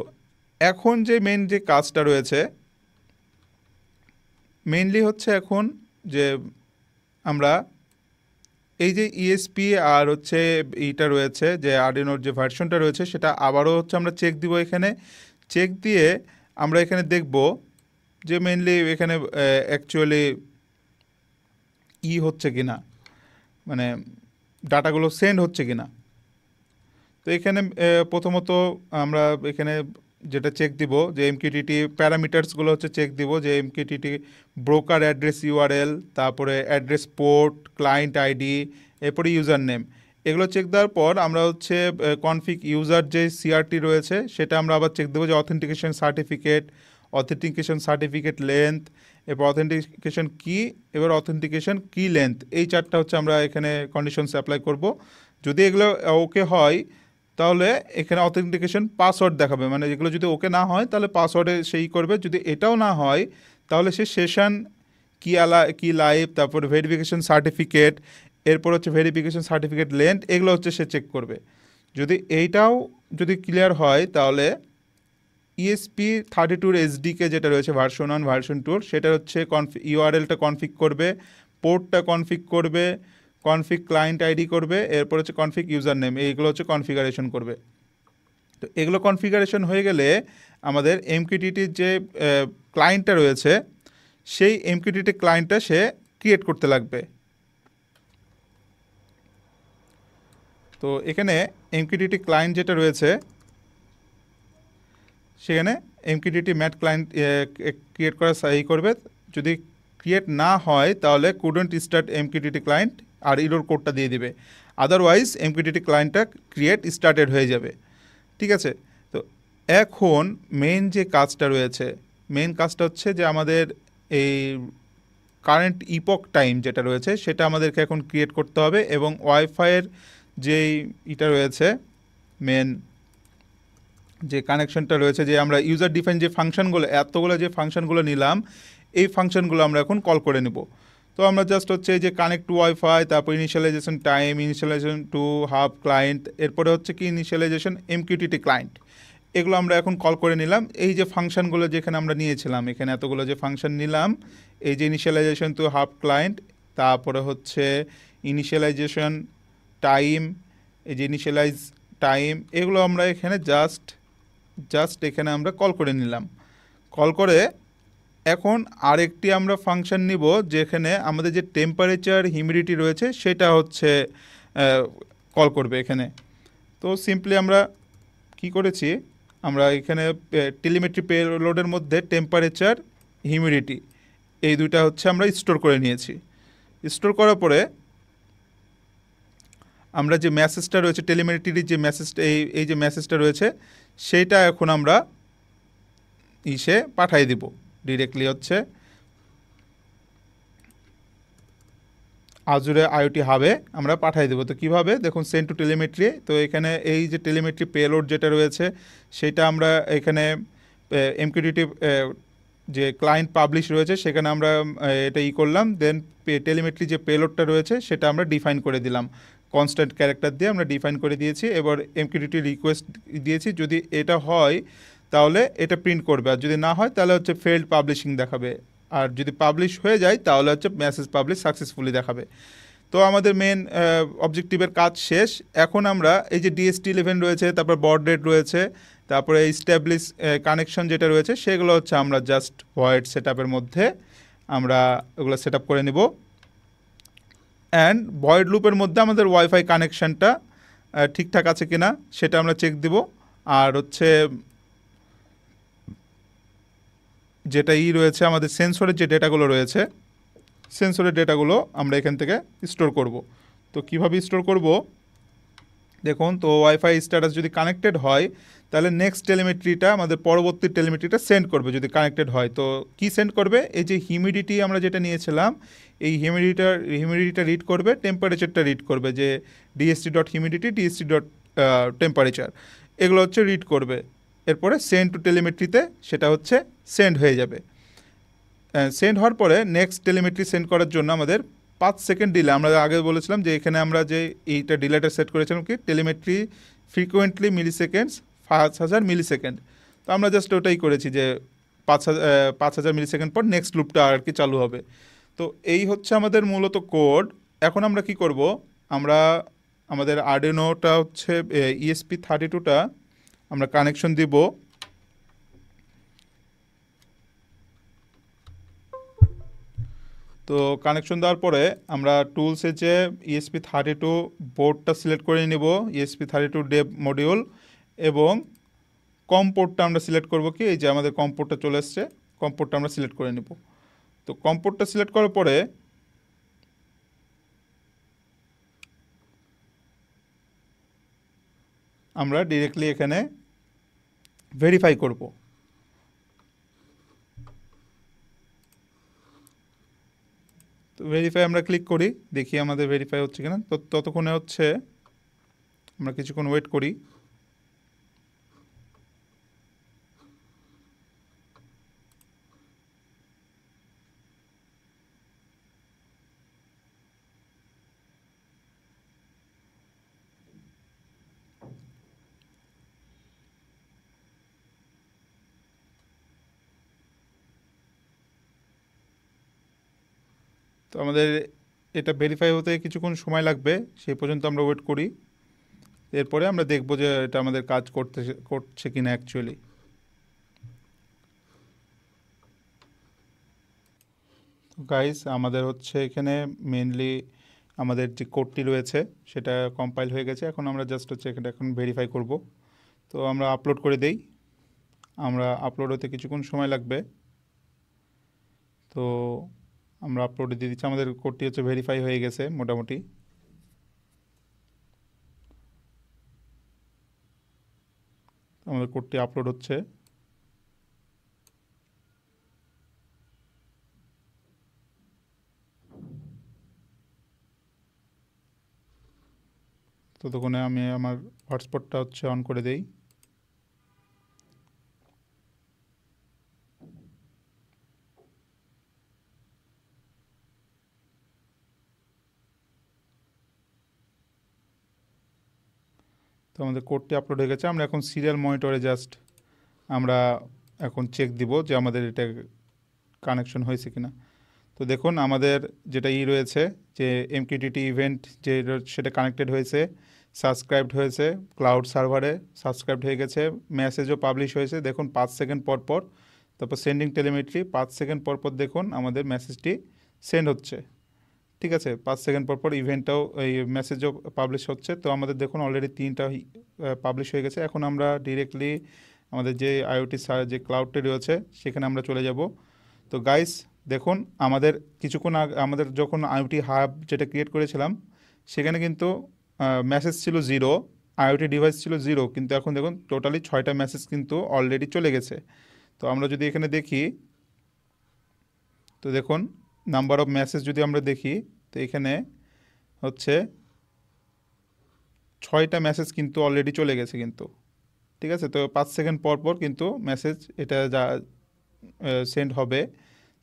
এখন যে মেন যে কাজটা রয়েছে মেইনলি হচ্ছে এখন যে আমরা এই যে ইএসপি আর হচ্ছে এইটা রয়েছে যে আরডিনোর যে ভার্সনটা রয়েছে সেটা আবারও হচ্ছে আমরা চেক দিব। এখানে চেক দিয়ে আমরা এখানে দেখব যে মেইনলি এখানে অ্যাকচুয়ালি হচ্ছে কি না, মানে ডাটাগুলো সেন্ড হচ্ছে কি না। তো এখানে প্রথমত আমরা এখানে যেটা চেক দিব যে এমকিউটিটি প্যারামিটার্সগুলো হচ্ছে চেক দিব যে এমকিউটিটি ব্রোকার অ্যাড্রেস ইউআরএল, তারপরে অ্যাড্রেস পোর্ট, ক্লায়েন্ট আইডি, এরপরে ইউজার নেম, এগুলো চেক দেওয়ার পর আমরা হচ্ছে কনফিগ ইউজার যে সিআরটি রয়েছে সেটা আমরা আবার চেক দেবো যে অথেন্টিকেশন সার্টিফিকেট লেন্থ, এরপর অথেন্টিকেশন কি, এবার অথেন্টিকেশন কি লেন্থ, এই চারটা হচ্ছে আমরা এখানে কন্ডিশনস অ্যাপ্লাই করব। যদি এগুলো ওকে হয় তাহলে এখানে অথেন্টিকেশন পাসওয়ার্ড দেখাবে, মানে এগুলো যদি ওকে না হয় তাহলে পাসওয়ার্ডে সেই করবে, যদি এটাও না হয় তাহলে সে সেশন কি লাইভ, তারপর ভেরিফিকেশন সার্টিফিকেট, এরপর হচ্ছে ভেরিফিকেশন সার্টিফিকেট লেন্থ, এগুলো হচ্ছে সে চেক করবে। যদি এইটাও যদি ক্লিয়ার হয় তাহলে ESP32 SDK যেটা রয়েছে ভার্সন 1 ভার্সন 2 সেটা হচ্ছে ইউআরএলটা কনফিগ করবে, পোর্টটা কনফিগ করবে, কনফিগ ক্লায়েন্ট আইডি করবে, এরপর হচ্ছে কনফিগ ইউজার নেম, এইগুলো হচ্ছে কনফিগারেশন করবে। তো এগুলো কনফিগারেশন হয়ে গেলে আমাদের এমকিউটিটির যে ক্লায়েন্টটা রয়েছে সেই এমকিউটিটি ক্লায়েন্টটা সে ক্রিয়েট করতে লাগবে। তো এখানে এমকিউটিটি ক্লায়েন্ট যেটা রয়েছে সেখানে এমকিউটিটি ম্যাট ক্লায়েন্ট ক্রিয়েট করা এই করবে, যদি ক্রিয়েট না হয় তাহলে কুডন্ট স্টার্ট এমকিউটিটি ক্লায়েন্ট আর ইরোর কোডটা দিয়ে দিবে, আদারওয়াইজ এমকিউটিটি ক্লায়েন্টটা ক্রিয়েট স্টার্টেড হয়ে যাবে। ঠিক আছে, তো এখন মেন যে কাজটা রয়েছে, মেন কাজটা হচ্ছে যে আমাদের এই কারেন্ট ইপক টাইম যেটা রয়েছে সেটা আমাদেরকে এখন ক্রিয়েট করতে হবে, এবং ওয়াইফাইয়ের যেই এটা রয়েছে মেন যে কানেকশনটা রয়েছে, যে আমরা ইউজার ডিফাইন যে ফাংশনগুলো এতগুলো যে ফাংশনগুলো নিলাম এই ফাংশনগুলো আমরা এখন কল করে নেব। তো আমরা জাস্ট হচ্ছে এই যে কানেক্ট টু ওয়াইফাই, তারপর initialization time, initialization to hub client, এরপরে হচ্ছে কি ইনিশিয়ালাইজেশন এমকিউটিটি ক্লায়েন্ট, এগুলো আমরা এখন কল করে নিলাম। এই যে ফাংশনগুলো যেখানে আমরা নিয়েছিলাম এখানে এতগুলো যে ফাংশন নিলাম, এই যে ইনিশিয়ালাইজেশন টু হাব ক্লায়েন্ট, তারপরে হচ্ছে ইনিশিয়ালাইজেশন টাইম, এই যে ইনিশিয়ালাইজ টাইম, এগুলো আমরা এখানে জাস্ট এখানে আমরা কল করে নিলাম। কল করে এখন আরেকটি আমরা ফাংশন নিব যেখানে আমাদের যে টেম্পারেচার হিউমিডিটি রয়েছে সেটা হচ্ছে কল করবে এখানে। তো সিম্পলি আমরা কি করেছি, আমরা এখানে টেলিমেট্রি পেলোডের মধ্যে টেম্পারেচার হিউমিডিটি এই দুইটা হচ্ছে আমরা স্টোর করে নিয়েছি। স্টোর করার পরে আমরা যে মেসেজটা রয়েছে টেলিমেট্রির যে মেসেজটা এই যে মেসেজটা রয়েছে সেইটা এখন আমরা ইসে পাঠিয়ে দিব ডিরেক্টলি হচ্ছে আজুরে আইওটি হাবে আমরা পাঠিয়ে দেবো। তো কীভাবে দেখুন, সেন্ড টু টেলিমেট্রি। তো এখানে এই যে টেলিমেট্রি পেলোড যেটা রয়েছে সেটা আমরা এখানে এমকিউটিটি যে ক্লায়েন্ট পাবলিশ রয়েছে সেখানে আমরা এটা করলাম, দেন টেলিমেট্রি যে পেলোডটা রয়েছে সেটা আমরা ডিফাইন করে দিলাম, কনস্ট্যান্ট ক্যারেক্টার দিয়ে আমরা ডিফাইন করে দিয়েছি। এবার এমকিউটিটি রিকোয়েস্ট দিয়েছি, যদি এটা হয় তাহলে এটা প্রিন্ট করবে, আর যদি না হয় তাহলে হচ্ছে ফেল্ড পাবলিশিং দেখাবে, আর যদি পাবলিশ হয়ে যায় তাহলে হচ্ছে মেসেজ পাবলিশ সাকসেসফুলি দেখাবে। তো আমাদের মেন অবজেক্টিভের কাজ শেষ। এখন আমরা এই যে DHT11 রয়েছে, তারপর বড রেট রয়েছে, তারপরে এস্টাবলিশ কানেকশন যেটা রয়েছে সেগুলো হচ্ছে আমরা জাস্ট ভয়েড সেটআপের মধ্যে আমরা ওগুলো সেট আপ করে নিব। অ্যান্ড ভয়েড লুপের মধ্যে আমাদের ওয়াইফাই কানেকশানটা ঠিকঠাক আছে কিনা সেটা আমরা চেক দিব। আর হচ্ছে যেটা রয়েছে আমাদের সেন্সরের যে ডেটাগুলো রয়েছে, সেন্সরের ডেটাগুলো আমরা এখান থেকে স্টোর করব। তো কিভাবে স্টোর করব দেখুন, তো ওয়াইফাই স্ট্যাটাস যদি কানেক্টেড হয় তাহলে নেক্সট টেলিমেট্রিটা আমাদের পরবর্তী টেলিমেট্রিটা সেন্ড করবে যদি কানেক্টেড হয়। তো কি সেন্ড করবে, এই যে হিউমিডিটি আমরা যেটা নিয়েছিলাম এই হিউমিডিটিটা রিড করবে, টেম্পারেচারটা রিড করবে, যে DHT.humidity DHT.temperature এগুলো হচ্ছে রিড করবে। এরপরে সেন্ড টু টেলিমেট্রিতে সেটা হচ্ছে সেন্ড হয়ে যাবে। সেন্ড হওয়ার পরে নেক্সট টেলিমেট্রি সেন্ড করার জন্য আমাদের 5 সেকেন্ড ডিলে, আমরা আগে বলেছিলাম যে এখানে আমরা যে এইটা ডিলেটা সেট করেছিলাম কি টেলিমেট্রি ফ্রিকোয়েন্টলি মিলিসেকেন্ডস 5000 মিলিসেকেন্ড। তো আমরা জাস্ট ওটাই করেছি যে 5000 মিলিসেকেন্ড পর নেক্সট লুপটা আর কি চালু হবে। তো এই হচ্ছে আমাদের মূলত কোড। এখন আমরা কি করব, আমরা আমাদের আর্ডিনোটা হচ্ছে ESP32টা আমরা কানেকশন দিব। তো কানেকশন দেওয়ার পরে আমরা টুলসে যে ESP32 বোর্ডটা সিলেক্ট করে নেব, ESP32 ডেভ মডিউল, এবং কম পোর্টটা আমরা সিলেক্ট করব কি এই যে আমাদের কম পোর্টটা চলে এসছে, কম পোর্টটা আমরা সিলেক্ট করে নেব। তো কম পোর্টটা সিলেক্ট করার পরে আমরা ডিরেক্টলি এখানে ভেরিফাই করব। তো ভেরিফাই আমরা ক্লিক করি, দেখি আমাদের ভেরিফাই হচ্ছে কিনা। তো ততক্ষণে হচ্ছে আমরা কিছুক্ষণ ওয়েট করি। তো আমাদের এটা ভেরিফাই হতে কিছুক্ষণ সময় লাগবে, সেই পর্যন্ত আমরা ওয়েট করি। এরপরে আমরা দেখব যে এটা আমাদের কাজ করছে কিনা অ্যাকচুয়ালি। গাইস, আমাদের হচ্ছে এখানে মেনলি আমাদের যে কোডটি রয়েছে সেটা কম্পাইল হয়ে গেছে। এখন আমরা জাস্ট হচ্ছে এটা এখন ভেরিফাই করব। তো আমরা আপলোড করে দেই, আমরা আপলোড হতে কিছুক্ষণ সময় লাগবে। তো আমরা আপলোডে দিয়ে দিচ্ছি, আমাদের কোডটি হচ্ছে ভেরিফাই হয়ে গেছে মোটামুটি। আমাদের কোডটি আপলোড হচ্ছে। ততক্ষণে আমি আমার হটস্পটটা হচ্ছে অন করে দেই। তো আমাদের কোডটি আপলোড হয়ে গেছে। আমরা এখন সিরিয়াল মনিটরে জাস্ট আমরা এখন চেক দিব যে আমাদের এটা কানেকশন হয়েছে কিনা। তো দেখুন আমাদের যেটা রয়েছে যে MQTT ইভেন্ট যে সেটা কানেক্টেড হয়েছে, সাবস্ক্রাইবড হয়েছে, ক্লাউড সার্ভারে সাবস্ক্রাইবড হয়ে গেছে, মেসেজও পাবলিশ হয়েছে। দেখুন 5 সেকেন্ড পর পর তারপর সেন্ডিং টেলিমেট্রি 5 সেকেন্ড পর পর দেখুন আমাদের মেসেজটি সেন্ড হচ্ছে। ঠিক আছে, 5 সেকেন্ড পর পর ইভেন্টটাও এই মেসেজও পাবলিশ হচ্ছে। তো আমাদের দেখুন অলরেডি 3টা পাবলিশ হয়ে গেছে। এখন আমরা ডিরেক্টলি আমাদের যে আইওটি যে ক্লাউডটি রয়েছে সেখানে আমরা চলে যাব। তো গাইস দেখুন আমাদের কিছুক্ষণ আগে আমাদের যখন আইওটি হাব যেটা ক্রিয়েট করেছিলাম সেখানে কিন্তু মেসেজ ছিল 0, আইওটি ডিভাইস ছিল 0, কিন্তু এখন দেখুন টোটালি 6টা মেসেজ কিন্তু অলরেডি চলে গেছে। তো আমরা যদি এখানে দেখি, তো দেখুন নাম্বার অফ মেসেজ যদি আমরা দেখি, তো এখানে হচ্ছে 6টা মেসেজ কিন্তু অলরেডি চলে গেছে কিন্তু। ঠিক আছে, তো 5 সেকেন্ড পর পর কিন্তু মেসেজ এটা যা সেন্ড হবে,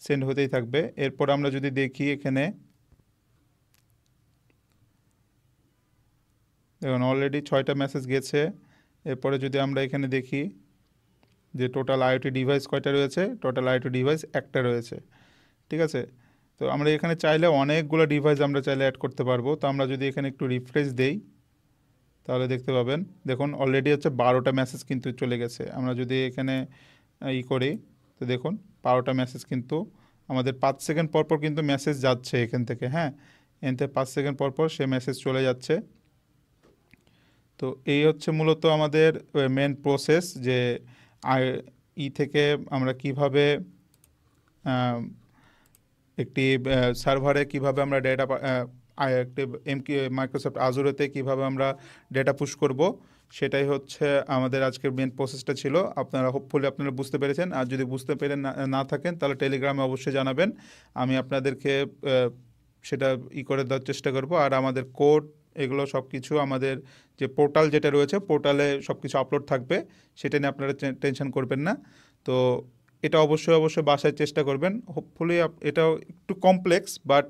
সেন্ড হতেই থাকবে। এরপর আমরা যদি দেখি এখানে দেখুন অলরেডি 6টা মেসেজ গেছে। এরপরে যদি আমরা এখানে দেখি যে টোটাল আইওটি ডিভাইস কয়টা রয়েছে, টোটাল আইওটি ডিভাইস একটা রয়েছে। ঠিক আছে, তো আমরা এখানে চাইলে অনেকগুলো ডিভাইস আমরা চাইলে অ্যাড করতে পারবো। তো আমরা যদি এখানে একটু রিফ্রেশ দেই তাহলে দেখতে পাবেন দেখুন অলরেডি হচ্ছে 12টা মেসেজ কিন্তু চলে গেছে। আমরা যদি এখানে করি তো দেখুন 12টা মেসেজ কিন্তু আমাদের 5 সেকেন্ড পর পর কিন্তু মেসেজ যাচ্ছে এখান থেকে। হ্যাঁ, এখান থেকে 5 সেকেন্ড পর পর সে মেসেজ চলে যাচ্ছে। তো এই হচ্ছে মূলত আমাদের মেন প্রসেস, যে থেকে আমরা কিভাবে একটি সার্ভারে কিভাবে আমরা ডেটা একটি মাইক্রোসফট আজুরেতে কিভাবে আমরা ডেটা পুশ করব, সেটাই হচ্ছে আমাদের আজকের মেন প্রসেসটা ছিল। আপনারা হোপফুলি আপনারা বুঝতে পেরেছেন। আর যদি বুঝতে পেরে না থাকেন তাহলে টেলিগ্রামে অবশ্যই জানাবেন, আমি আপনাদেরকে সেটা করে দেওয়ার চেষ্টা করব। আর আমাদের কোড এগুলো সব কিছু আমাদের যে পোর্টাল যেটা রয়েছে পোর্টালে সব কিছু আপলোড থাকবে, সেটা নিয়ে আপনারা টেনশন করবেন না। তো এটা অবশ্যই বাসায় চেষ্টা করবেন। হোপফুলি এটাও একটু কমপ্লেক্স, বাট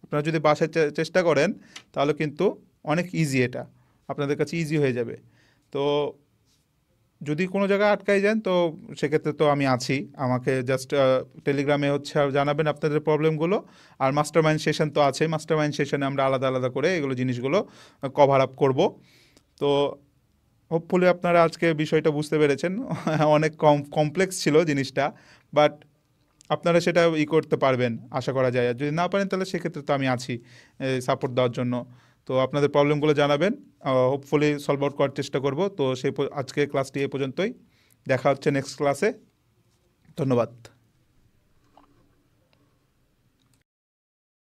আপনারা যদি বাসায় চেষ্টা করেন তাহলে কিন্তু অনেক ইজি, এটা আপনাদের কাছে ইজি হয়ে যাবে। তো যদি কোনো জায়গায় আটকাই যান তো সেক্ষেত্রে তো আমি আছি, আমাকে জাস্ট টেলিগ্রামে হচ্ছে জানাবেন আপনাদের প্রবলেমগুলো। আর মাস্টার মাইন্ড সেশন তো আছে, মাস্টার মাইন্ড সেশনে আমরা আলাদা আলাদা করে এগুলো জিনিসগুলো কভার আপ করব। তো হোপফুলি আপনারা আজকে বিষয়টা বুঝতে পেরেছেন। অনেক কমপ্লেক্স ছিল জিনিসটা, বাট আপনারা সেটা করতে পারবেন আশা করা যায়। আর যদি না পারেন তাহলে সেক্ষেত্রে তো আমি আছি সাপোর্ট দেওয়ার জন্য। তো আপনাদের প্রবলেমগুলো জানাবেন, হোপফুলি সলভ আউট করার চেষ্টা করব। তো আজকে ক্লাসটি এ পর্যন্তই, দেখা হচ্ছে নেক্সট ক্লাসে। ধন্যবাদ।